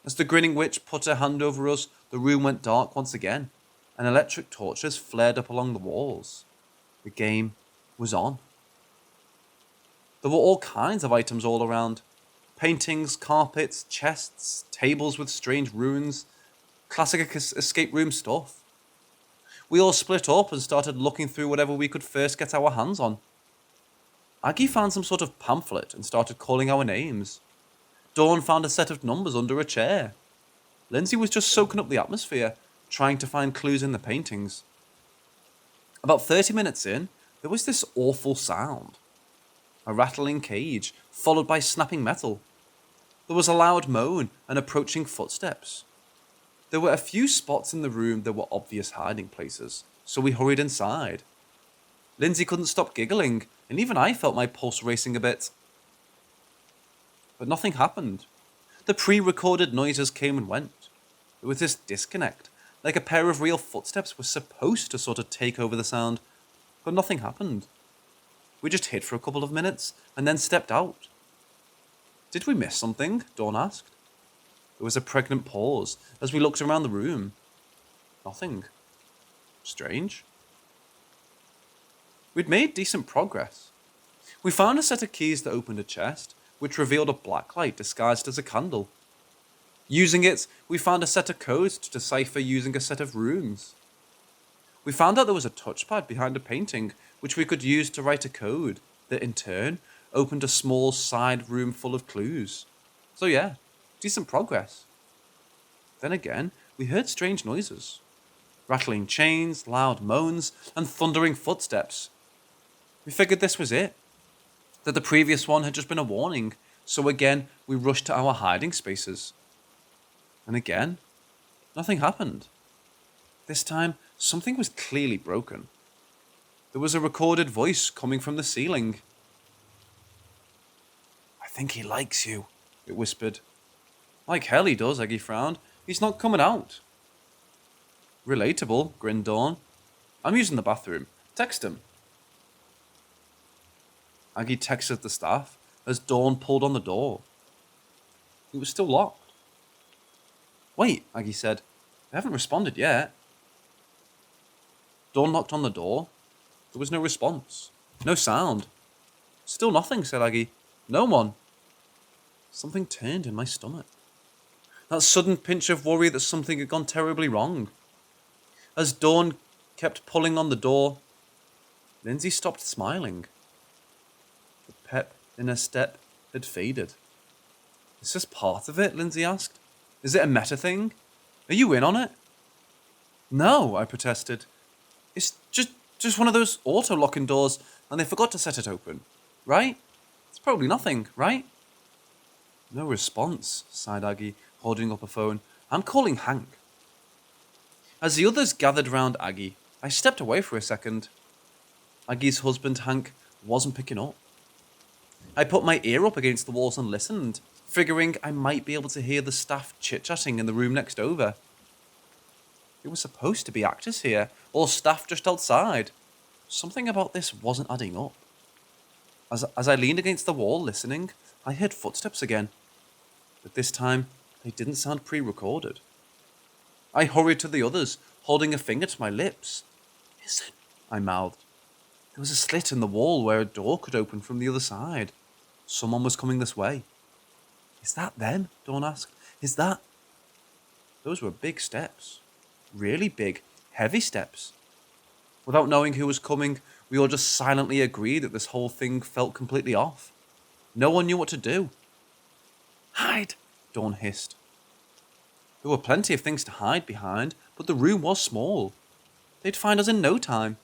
[SPEAKER 1] As the grinning witch put her hand over us, the room went dark once again, and electric torches flared up along the walls. The game was on. There were all kinds of items all around. Paintings, carpets, chests, tables with strange runes, classic escape room stuff. We all split up and started looking through whatever we could first get our hands on. Aggie found some sort of pamphlet and started calling our names. Dawn found a set of numbers under a chair. Lindsay was just soaking up the atmosphere, trying to find clues in the paintings. About 30 minutes in, there was this awful sound. A rattling cage, followed by snapping metal. There was a loud moan and approaching footsteps. There were a few spots in the room that were obvious hiding places, so we hurried inside. Lindsay couldn't stop giggling, and even I felt my pulse racing a bit. But nothing happened. The pre-recorded noises came and went. There was this disconnect, like a pair of real footsteps were supposed to sort of take over the sound, but nothing happened. We just hid for a couple of minutes, and then stepped out. Did we miss something? Dawn asked. There was a pregnant pause as we looked around the room. Nothing. Strange. We'd made decent progress. We found a set of keys that opened a chest, which revealed a blacklight disguised as a candle. Using it, we found a set of codes to decipher using a set of runes. We found out there was a touchpad behind a painting, which we could use to write a code that, in turn, opened a small side room full of clues. So yeah, decent progress. Then again, we heard strange noises. Rattling chains, loud moans, and thundering footsteps. We figured this was it. That the previous one had just been a warning, so again, we rushed to our hiding spaces. And again, nothing happened. This time, something was clearly broken. There was a recorded voice coming from the ceiling. I think he likes you, it whispered. Like hell he does, Aggie frowned. He's not coming out. Relatable, grinned Dawn. I'm using the bathroom. Text him. Aggie texted the staff as Dawn pulled on the door. It was still locked. Wait, Aggie said. They haven't responded yet. Dawn knocked on the door. There was no response. No sound. Still nothing, said Aggie. No one. Something turned in my stomach. That sudden pinch of worry that something had gone terribly wrong. As Dawn kept pulling on the door, Lindsay stopped smiling. The pep in her step had faded. Is this part of it? Lindsay asked. Is it a meta thing? Are you in on it? No, I protested. It's just one of those auto-locking doors and they forgot to set it open. Right? It's probably nothing, right? No response, sighed Aggie, holding up a phone. I'm calling Hank. As the others gathered round Aggie, I stepped away for a second. Aggie's husband, Hank, wasn't picking up. I put my ear up against the walls and listened, figuring I might be able to hear the staff chit-chatting in the room next over. It was supposed to be actors here, or staff just outside. Something about this wasn't adding up. As I leaned against the wall listening, I heard footsteps again. But this time, they didn't sound pre-recorded. I hurried to the others, holding a finger to my lips. Listen, I mouthed. There was a slit in the wall where a door could open from the other side. Someone was coming this way. Is that them? Dawn asked. Is that... Those were big steps. Really big, heavy steps. Without knowing who was coming, we all just silently agreed that this whole thing felt completely off. No one knew what to do. Hide, Dawn hissed. There were plenty of things to hide behind, but the room was small. They'd find us in no time.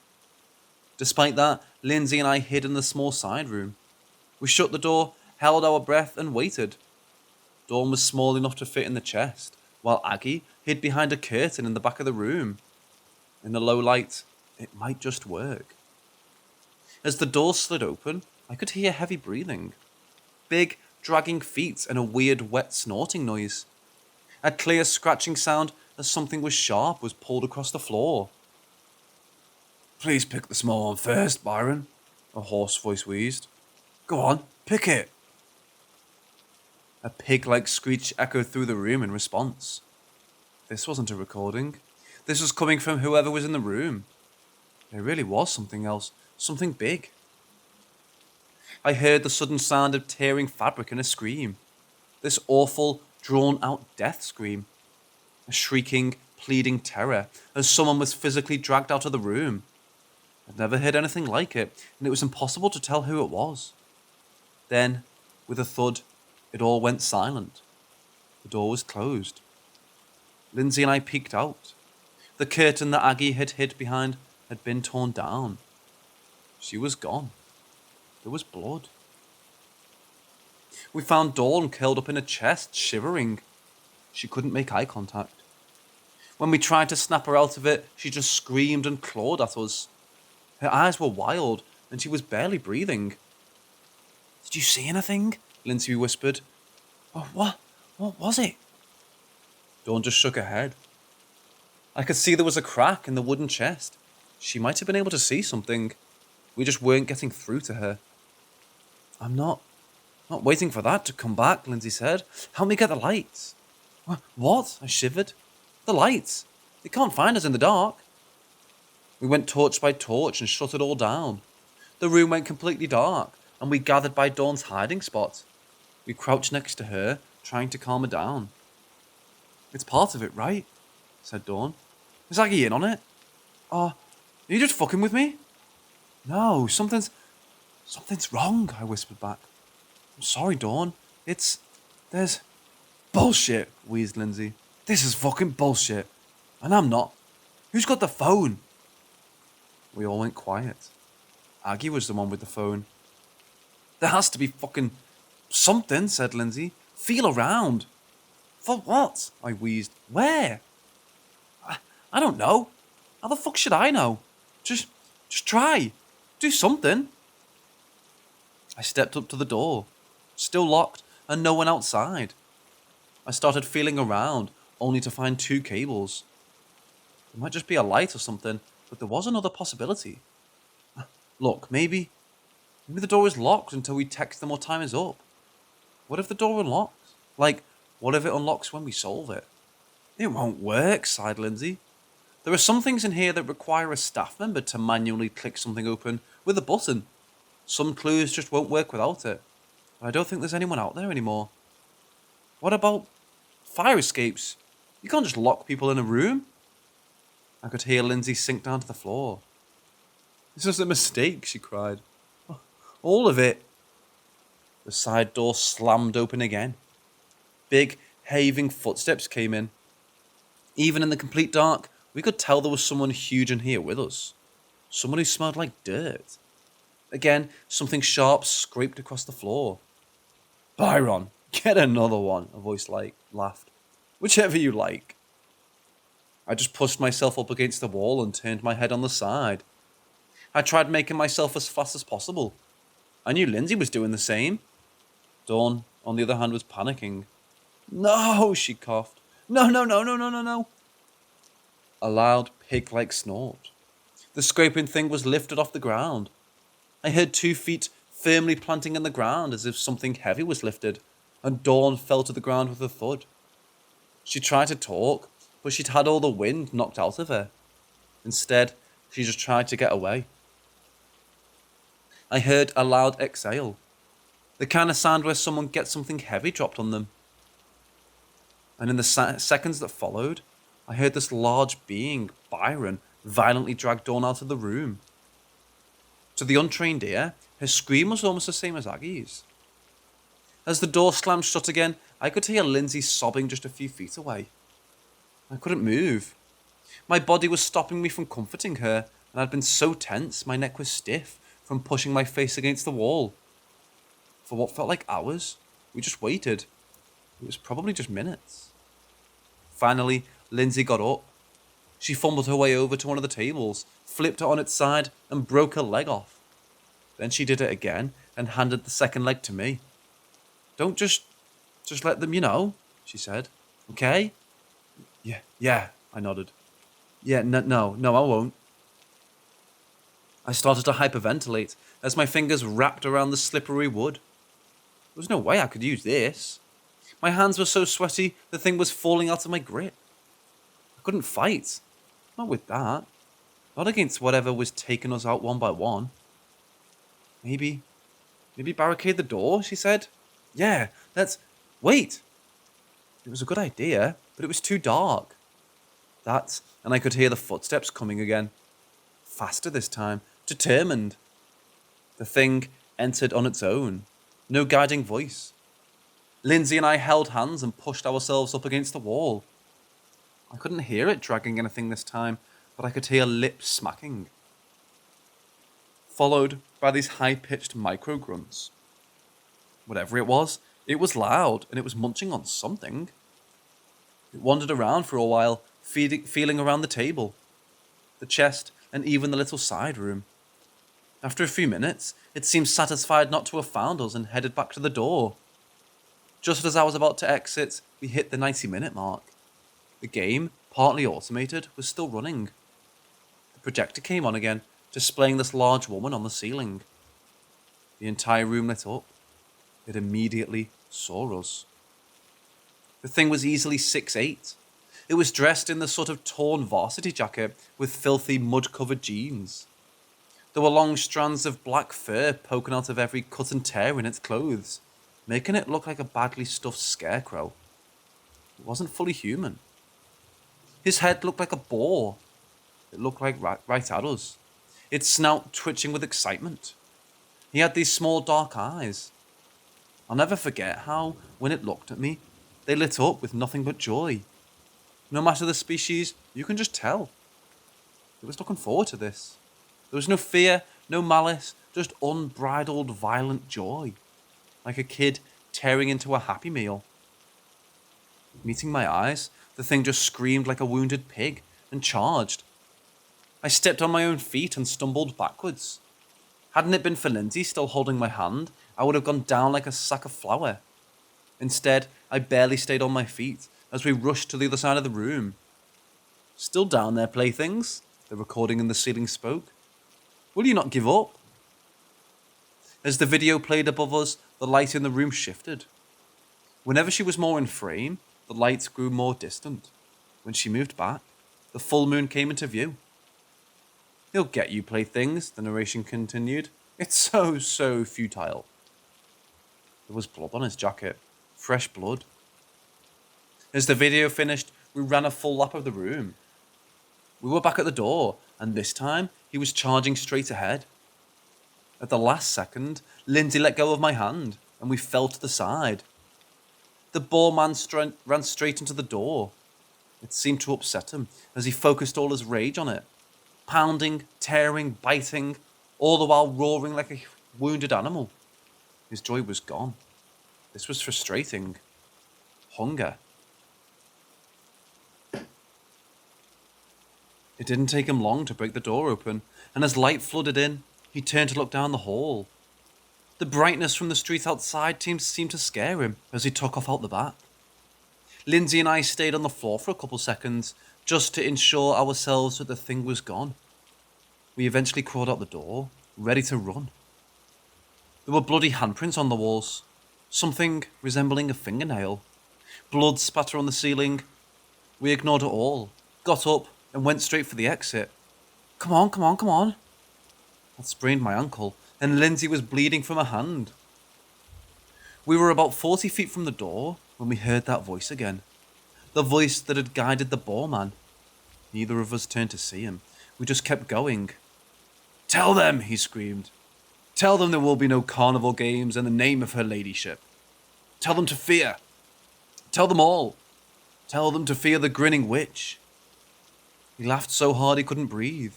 [SPEAKER 1] Despite that, Lindsay and I hid in the small side room. We shut the door, held our breath, and waited. Dawn was small enough to fit in the chest, while Aggie hid behind a curtain in the back of the room. In the low light, it might just work. As the door slid open, I could hear heavy breathing. Big, dragging feet and a weird, wet snorting noise. A clear scratching sound as something sharp was pulled across the floor. Please pick the small one first, Byron, a hoarse voice wheezed. Go on, pick it. A pig-like screech echoed through the room in response. This wasn't a recording. This was coming from whoever was in the room. There really was something else, something big. I heard the sudden sound of tearing fabric and a scream. This awful, drawn-out death scream. A shrieking, pleading terror as someone was physically dragged out of the room. I'd never heard anything like it, and it was impossible to tell who it was. Then, with a thud, it all went silent. The door was closed. Lindsay and I peeked out. The curtain that Aggie had hid behind had been torn down. She was gone. There was blood. We found Dawn curled up in a chest, shivering. She couldn't make eye contact. When we tried to snap her out of it, she just screamed and clawed at us. Her eyes were wild, and she was barely breathing. Did you see anything? Lindsay whispered. Oh, what was it? Dawn just shook her head. I could see there was a crack in the wooden chest. She might have been able to see something. We just weren't getting through to her. I'm not waiting for that to come back, Lindsay said. Help me get the lights. What? I shivered. The lights. They can't find us in the dark. We went torch by torch and shut it all down. The room went completely dark, and we gathered by Dawn's hiding spot. We crouched next to her, trying to calm her down. It's part of it, right? Said Dawn. Is Aggie in on it? Are you just fucking with me? No, something's wrong, I whispered back. I'm sorry, Dawn. There's... Bullshit, wheezed Lindsay. This is fucking bullshit. And I'm not. Who's got the phone? We all went quiet. Aggie was the one with the phone. There has to be fucking something, said Lindsay. Feel around. For what? I wheezed. Where? I don't know. How the fuck should I know? Just try. Do something. I stepped up to the door. Still locked and no one outside. I started feeling around, only to find 2 cables. It might just be a light or something, but there was another possibility. Look, maybe the door is locked until we text them or time is up. What if the door unlocks? Like, what if it unlocks when we solve it? It won't work, sighed Lindsay. There are some things in here that require a staff member to manually click something open with a button. Some clues just won't work without it. But I don't think there's anyone out there anymore. What about Fire escapes? You can't just lock people in a room. I could hear Lindsay sink down to the floor. This was a mistake, she cried. All of it. The side door slammed open again. Big, heaving footsteps came in. Even in the complete dark, we could tell there was someone huge in here with us. Someone who smelled like dirt. Again, something sharp scraped across the floor. Byron, get another one, a voice laughed. Whichever you like. I just pushed myself up against the wall and turned my head on the side. I tried making myself as fast as possible. I knew Lindsay was doing the same. Dawn, on the other hand, was panicking. No, she coughed. No, no, no, no, no, no, no. A loud pig-like snort. The scraping thing was lifted off the ground. I heard 2 feet firmly planting in the ground as if something heavy was lifted, and Dawn fell to the ground with a thud. She tried to talk, but she'd had all the wind knocked out of her. Instead, she just tried to get away. I heard a loud exhale. The kind of sound where someone gets something heavy dropped on them. And in the seconds that followed, I heard this large being, Byron, violently drag Dawn out of the room. To the untrained ear, her scream was almost the same as Aggie's. As the door slammed shut again, I could hear Lindsay sobbing just a few feet away. I couldn't move. My body was stopping me from comforting her, and I'd been so tense my neck was stiff from pushing my face against the wall. For what felt like hours, we just waited. It was probably just minutes. Finally, Lindsay got up. She fumbled her way over to one of the tables, flipped it on its side, and broke her leg off. Then she did it again and handed the second leg to me. Don't just let them, she said. Okay? Yeah, I nodded. Yeah, no, I won't. I started to hyperventilate as my fingers wrapped around the slippery wood. There was no way I could use this. My hands were so sweaty, the thing was falling out of my grip. I couldn't fight. Not with that. Not against whatever was taking us out one by one. Maybe barricade the door, she said. Yeah, wait. It was a good idea, but it was too dark. And I could hear the footsteps coming again. Faster this time, determined. The thing entered on its own. No guiding voice. Lindsay and I held hands and pushed ourselves up against the wall. I couldn't hear it dragging anything this time, but I could hear lips smacking. Followed by these high-pitched micro-grunts. Whatever it was loud, and it was munching on something. It wandered around for a while, feeling around the table, the chest, and even the little side room. After a few minutes, it seemed satisfied not to have found us and headed back to the door. Just as I was about to exit, we hit the 90-minute mark. The game, partly automated, was still running. The projector came on again, displaying this large woman on the ceiling. The entire room lit up. It immediately saw us. The thing was easily 6'8". It was dressed in the sort of torn varsity jacket with filthy mud-covered jeans. There were long strands of black fur poking out of every cut and tear in its clothes, making it look like a badly stuffed scarecrow. It wasn't fully human. His head looked like a boar. It looked like right at us, its snout twitching with excitement. He had these small dark eyes. I'll never forget how, when it looked at me, they lit up with nothing but joy. No matter the species, you can just tell. It was looking forward to this. There was no fear, no malice, just unbridled violent joy. Like a kid tearing into a Happy Meal. Meeting my eyes, the thing just screamed like a wounded pig and charged. I stepped on my own feet and stumbled backwards. Hadn't it been for Lindsay still holding my hand, I would have gone down like a sack of flour. Instead, I barely stayed on my feet as we rushed to the other side of the room. Still down there, playthings? The recording in the ceiling spoke. Will you not give up? As the video played above us, the light in the room shifted. Whenever she was more in frame, the lights grew more distant. When she moved back, the full moon came into view. He'll get you, playthings, the narration continued. It's so futile. There was blood on his jacket. Fresh blood. As the video finished, we ran a full lap of the room. We were back at the door, and this time he was charging straight ahead. At the last second, Lindsay let go of my hand, and we fell to the side. The ball man ran straight into the door. It seemed to upset him, as he focused all his rage on it, pounding, tearing, biting, all the while roaring like a wounded animal. His joy was gone. This was frustrating. Hunger. It didn't take him long to break the door open, and as light flooded in, he turned to look down the hall. The brightness from the street outside seemed to scare him as he took off out the back. Lindsay and I stayed on the floor for a couple seconds, just to ensure ourselves that the thing was gone. We eventually crawled out the door, ready to run. There were bloody handprints on the walls, something resembling a fingernail, blood spatter on the ceiling. We ignored it all, got up, and went straight for the exit. Come on, come on, come on. I sprained my ankle, and Lindsay was bleeding from her hand. We were about 40 feet from the door when we heard that voice again. The voice that had guided the ball man. Neither of us turned to see him. We just kept going. Tell them, he screamed. Tell them there will be no carnival games in the name of her ladyship. Tell them to fear. Tell them all. Tell them to fear the grinning witch. He laughed so hard he couldn't breathe.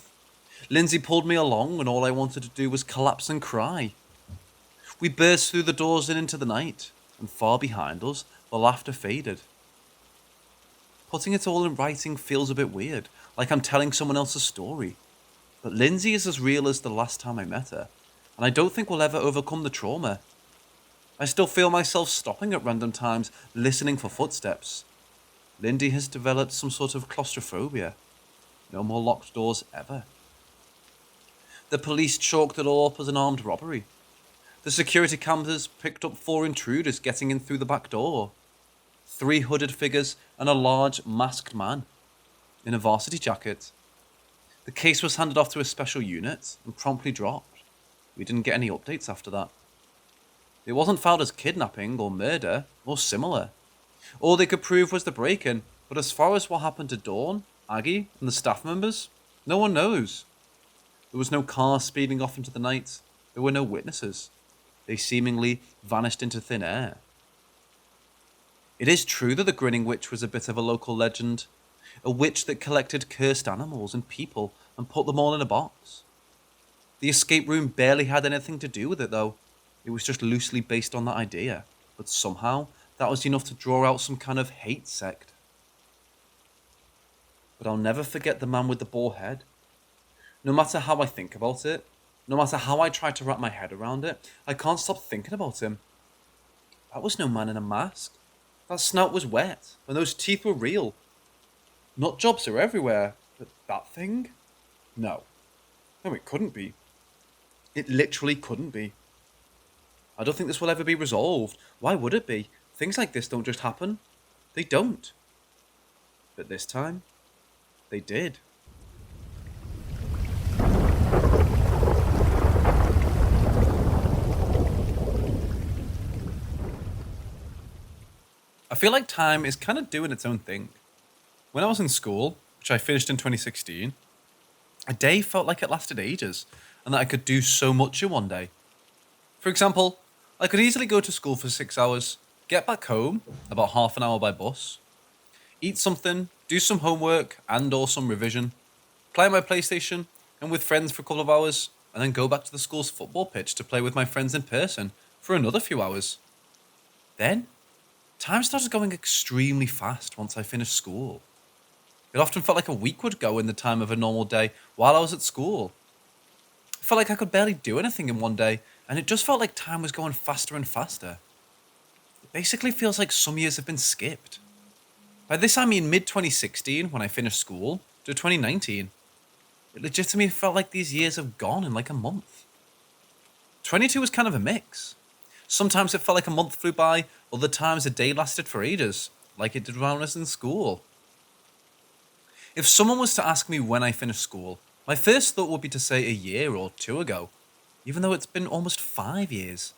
[SPEAKER 1] Lindsay pulled me along, and all I wanted to do was collapse and cry. We burst through the doors and into the night, and far behind us, the laughter faded. Putting it all in writing feels a bit weird, like I'm telling someone else's story. But Lindsay is as real as the last time I met her, and I don't think we'll ever overcome the trauma. I still feel myself stopping at random times, listening for footsteps. Lindy has developed some sort of claustrophobia. No more locked doors ever. The police chalked it all up as an armed robbery. The security cameras picked up 4 intruders getting in through the back door. 3 hooded figures and a large masked man in a varsity jacket. The case was handed off to a special unit and promptly dropped. We didn't get any updates after that. It wasn't filed as kidnapping or murder or similar. All they could prove was the break-in, but as far as what happened to Dawn, Aggie, and the staff members, no one knows. There was no car speeding off into the night. There were no witnesses. They seemingly vanished into thin air. It is true that the Grinning Witch was a bit of a local legend. A witch that collected cursed animals and people and put them all in a box. The escape room barely had anything to do with it though. It was just loosely based on that idea. But somehow, that was enough to draw out some kind of hate sect. But I'll never forget the man with the boar head. No matter how I think about it, no matter how I try to wrap my head around it, I can't stop thinking about him. That was no man in a mask. That snout was wet, and those teeth were real. Nut jobs are everywhere, but that thing? No. No, it couldn't be. It literally couldn't be. I don't think this will ever be resolved. Why would it be? Things like this don't just happen. They don't. But this time, they did. I feel like time is kind of doing its own thing. When I was in school, which I finished in 2016, a day felt like it lasted ages, and that I could do so much in one day. For example, I could easily go to school for 6 hours, get back home, about half an hour by bus, eat something, do some homework and or some revision, play on my PlayStation, and with friends for a couple of hours, and then go back to the school's football pitch to play with my friends in person for another few hours. Then, time started going extremely fast once I finished school. It often felt like a week would go in the time of a normal day while I was at school. It felt like I could barely do anything in one day, and it just felt like time was going faster and faster. It basically feels like some years have been skipped. By this I mean mid-2016 when I finished school to 2019. It legitimately felt like these years have gone in like a month. 22 was kind of a mix. Sometimes it felt like a month flew by, other times a day lasted for ages, like it did when I was in school. If someone was to ask me when I finished school, my first thought would be to say a year or 2 ago, even though it's been almost 5 years.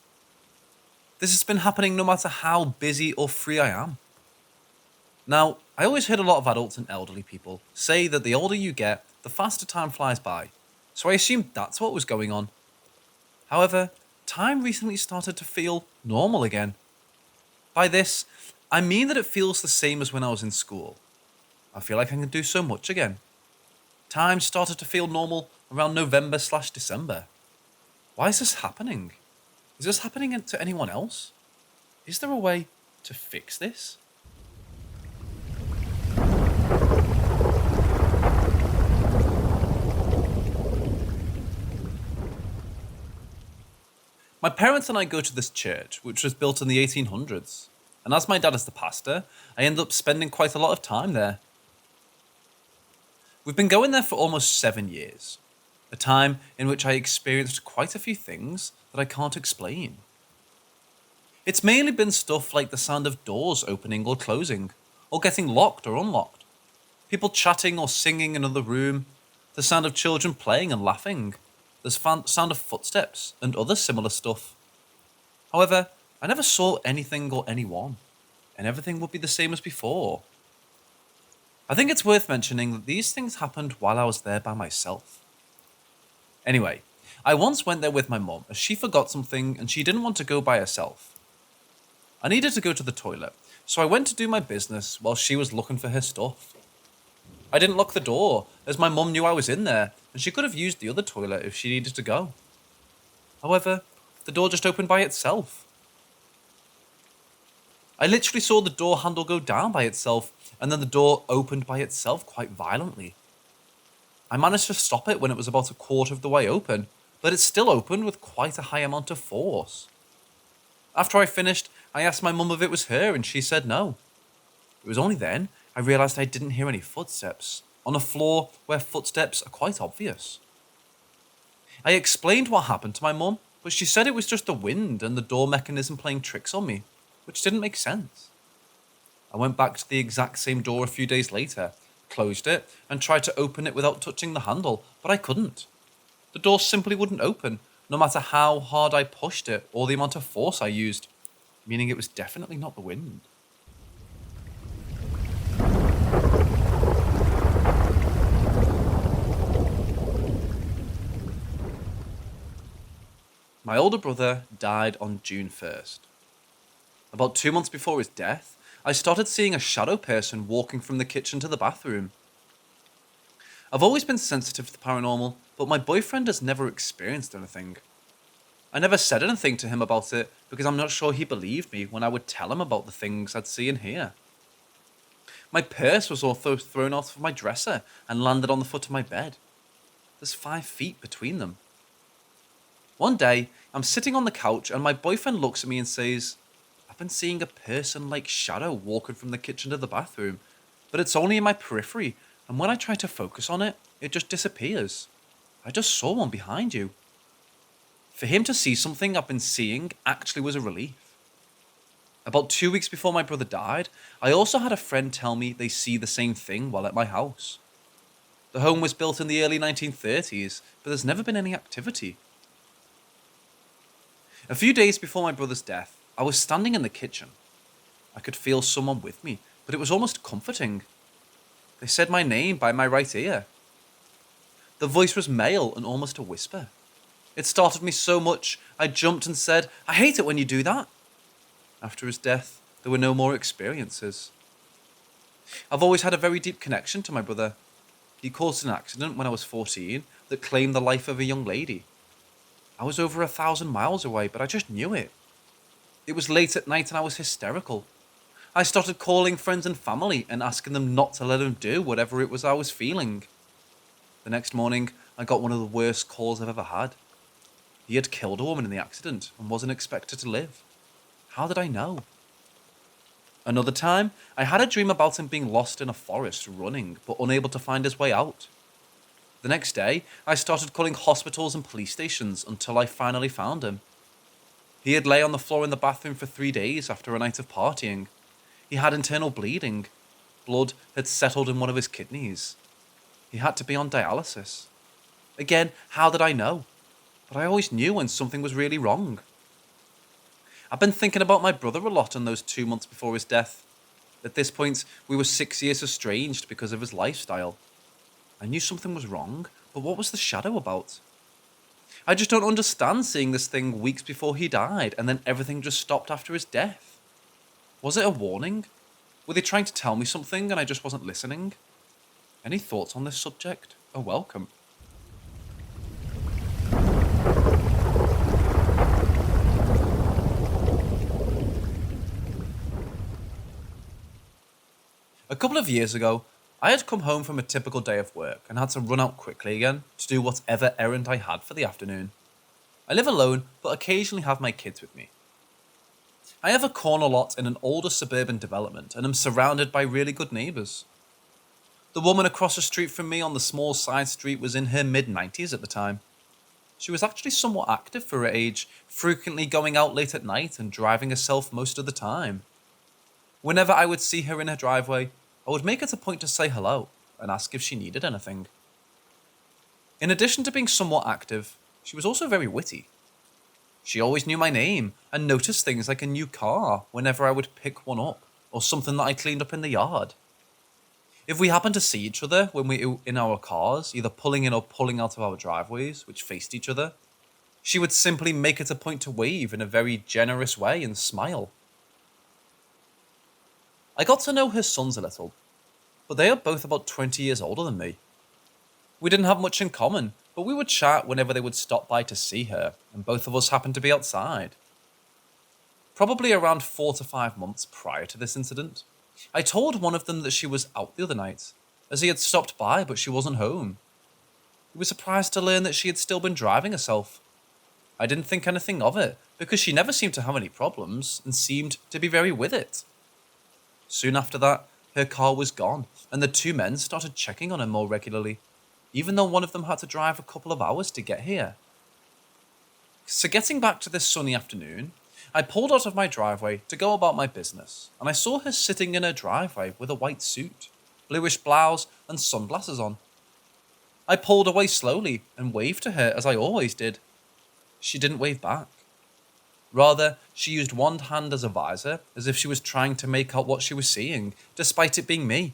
[SPEAKER 1] This has been happening no matter how busy or free I am. Now, I always heard a lot of adults and elderly people say that the older you get, the faster time flies by, so I assumed that's what was going on. However, time recently started to feel normal again. By this, I mean that it feels the same as when I was in school. I feel like I can do so much again. Time started to feel normal around November/December. Why is this happening? Is this happening to anyone else? Is there a way to fix this? My parents and I go to this church, which was built in the 1800s. And as my dad is the pastor, I end up spending quite a lot of time there. We've been going there for almost 7 years, a time in which I experienced quite a few things that I can't explain. It's mainly been stuff like the sound of doors opening or closing, or getting locked or unlocked, people chatting or singing in another room, the sound of children playing and laughing, the sound of footsteps, and other similar stuff. However, I never saw anything or anyone, and everything would be the same as before. I think it's worth mentioning that these things happened while I was there by myself. Anyway, I once went there with my mum as she forgot something and she didn't want to go by herself. I needed to go to the toilet, so I went to do my business while she was looking for her stuff. I didn't lock the door, as my mum knew I was in there, and she could have used the other toilet if she needed to go. However, the door just opened by itself. I literally saw the door handle go down by itself, and then the door opened by itself quite violently. I managed to stop it when it was about a quarter of the way open, but it still opened with quite a high amount of force. After I finished, I asked my mum if it was her, and she said no. It was only then I realised I didn't hear any footsteps, on a floor where footsteps are quite obvious. I explained what happened to my mum, but she said it was just the wind and the door mechanism playing tricks on me, which didn't make sense. I went back to the exact same door a few days later, closed it, and tried to open it without touching the handle, but I couldn't. The door simply wouldn't open, no matter how hard I pushed it or the amount of force I used, meaning it was definitely not the wind. My older brother died on June 1st. About 2 months before his death, I started seeing a shadow person walking from the kitchen to the bathroom. I've always been sensitive to the paranormal, but my boyfriend has never experienced anything. I never said anything to him about it because I'm not sure he believed me when I would tell him about the things I'd see and hear. My purse was also thrown out of my dresser and landed on the foot of my bed. There's 5 feet between them. One day, I'm sitting on the couch and my boyfriend looks at me and says, "I've been seeing a person-like shadow walking from the kitchen to the bathroom, but it's only in my periphery, and when I try to focus on it, it just disappears. I just saw one behind you." For him to see something I've been seeing actually was a relief. About 2 weeks before my brother died, I also had a friend tell me they see the same thing while at my house. The home was built in the early 1930s, but there's never been any activity. A few days before my brother's death, I was standing in the kitchen. I could feel someone with me, but it was almost comforting. They said my name by my right ear. The voice was male and almost a whisper. It startled me so much, I jumped and said, "I hate it when you do that." After his death, there were no more experiences. I've always had a very deep connection to my brother. He caused an accident when I was 14 that claimed the life of a young lady. I was over 1,000 miles away, but I just knew it. It was late at night and I was hysterical. I started calling friends and family and asking them not to let him do whatever it was I was feeling. The next morning, I got one of the worst calls I've ever had. He had killed a woman in the accident and wasn't expected to live. How did I know? Another time, I had a dream about him being lost in a forest running, but unable to find his way out. The next day, I started calling hospitals and police stations until I finally found him. He had lay on the floor in the bathroom for 3 days after a night of partying. He had internal bleeding. Blood had settled in one of his kidneys. He had to be on dialysis. Again, how did I know? But I always knew when something was really wrong. I've been thinking about my brother a lot in those 2 months before his death. At this point, we were 6 years estranged because of his lifestyle. I knew something was wrong, but what was the shadow about? I just don't understand seeing this thing weeks before he died, and then everything just stopped after his death. Was it a warning? Were they trying to tell me something and I just wasn't listening? Any thoughts on this subject are welcome. A couple of years ago, I had come home from a typical day of work and had to run out quickly again to do whatever errand I had for the afternoon. I live alone, but occasionally have my kids with me. I have a corner lot in an older suburban development and am surrounded by really good neighbours. The woman across the street from me on the small side street was in her mid-90s at the time. She was actually somewhat active for her age, frequently going out late at night and driving herself most of the time. Whenever I would see her in her driveway, I would make it a point to say hello and ask if she needed anything. In addition to being somewhat active, she was also very witty. She always knew my name and noticed things like a new car whenever I would pick one up or something that I cleaned up in the yard. If we happened to see each other when we were in our cars, either pulling in or pulling out of our driveways, which faced each other, she would simply make it a point to wave in a very generous way and smile. I got to know her sons a little, but they are both about 20 years older than me. We didn't have much in common, but we would chat whenever they would stop by to see her, and both of us happened to be outside. Probably around 4 to 5 months prior to this incident, I told one of them that she was out the other night, as he had stopped by but she wasn't home. He was surprised to learn that she had still been driving herself. I didn't think anything of it, because she never seemed to have any problems, and seemed to be very with it. Soon after that, her car was gone, and the two men started checking on her more regularly, even though one of them had to drive a couple of hours to get here. So getting back to this sunny afternoon, I pulled out of my driveway to go about my business, and I saw her sitting in her driveway with a white suit, bluish blouse, and sunglasses on. I pulled away slowly and waved to her as I always did. She didn't wave back. Rather, she used one hand as a visor, as if she was trying to make out what she was seeing, despite it being me,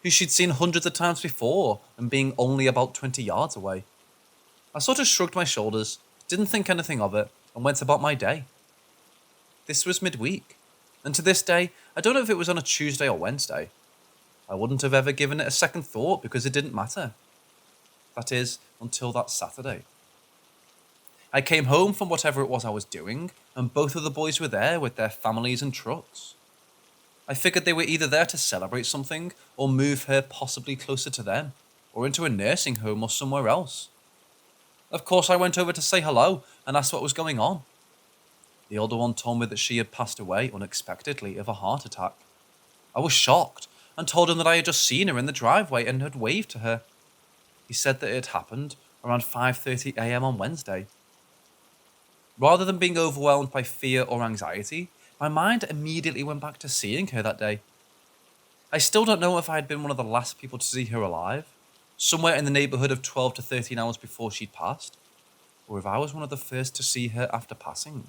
[SPEAKER 1] who she'd seen hundreds of times before and being only about 20 yards away. I sort of shrugged my shoulders, didn't think anything of it, and went about my day. This was midweek, and to this day, I don't know if it was on a Tuesday or Wednesday. I wouldn't have ever given it a second thought because it didn't matter. That is, until that Saturday. I came home from whatever it was I was doing, and both of the boys were there with their families and trucks. I figured they were either there to celebrate something, or move her possibly closer to them, or into a nursing home or somewhere else. Of course, I went over to say hello and asked what was going on. The older one told me that she had passed away unexpectedly of a heart attack. I was shocked and told him that I had just seen her in the driveway and had waved to her. He said that it had happened around 5:30 a.m. on Wednesday. Rather than being overwhelmed by fear or anxiety, my mind immediately went back to seeing her that day. I still don't know if I had been one of the last people to see her alive, somewhere in the neighbourhood of 12 to 13 hours before she'd passed, or if I was one of the first to see her after passing.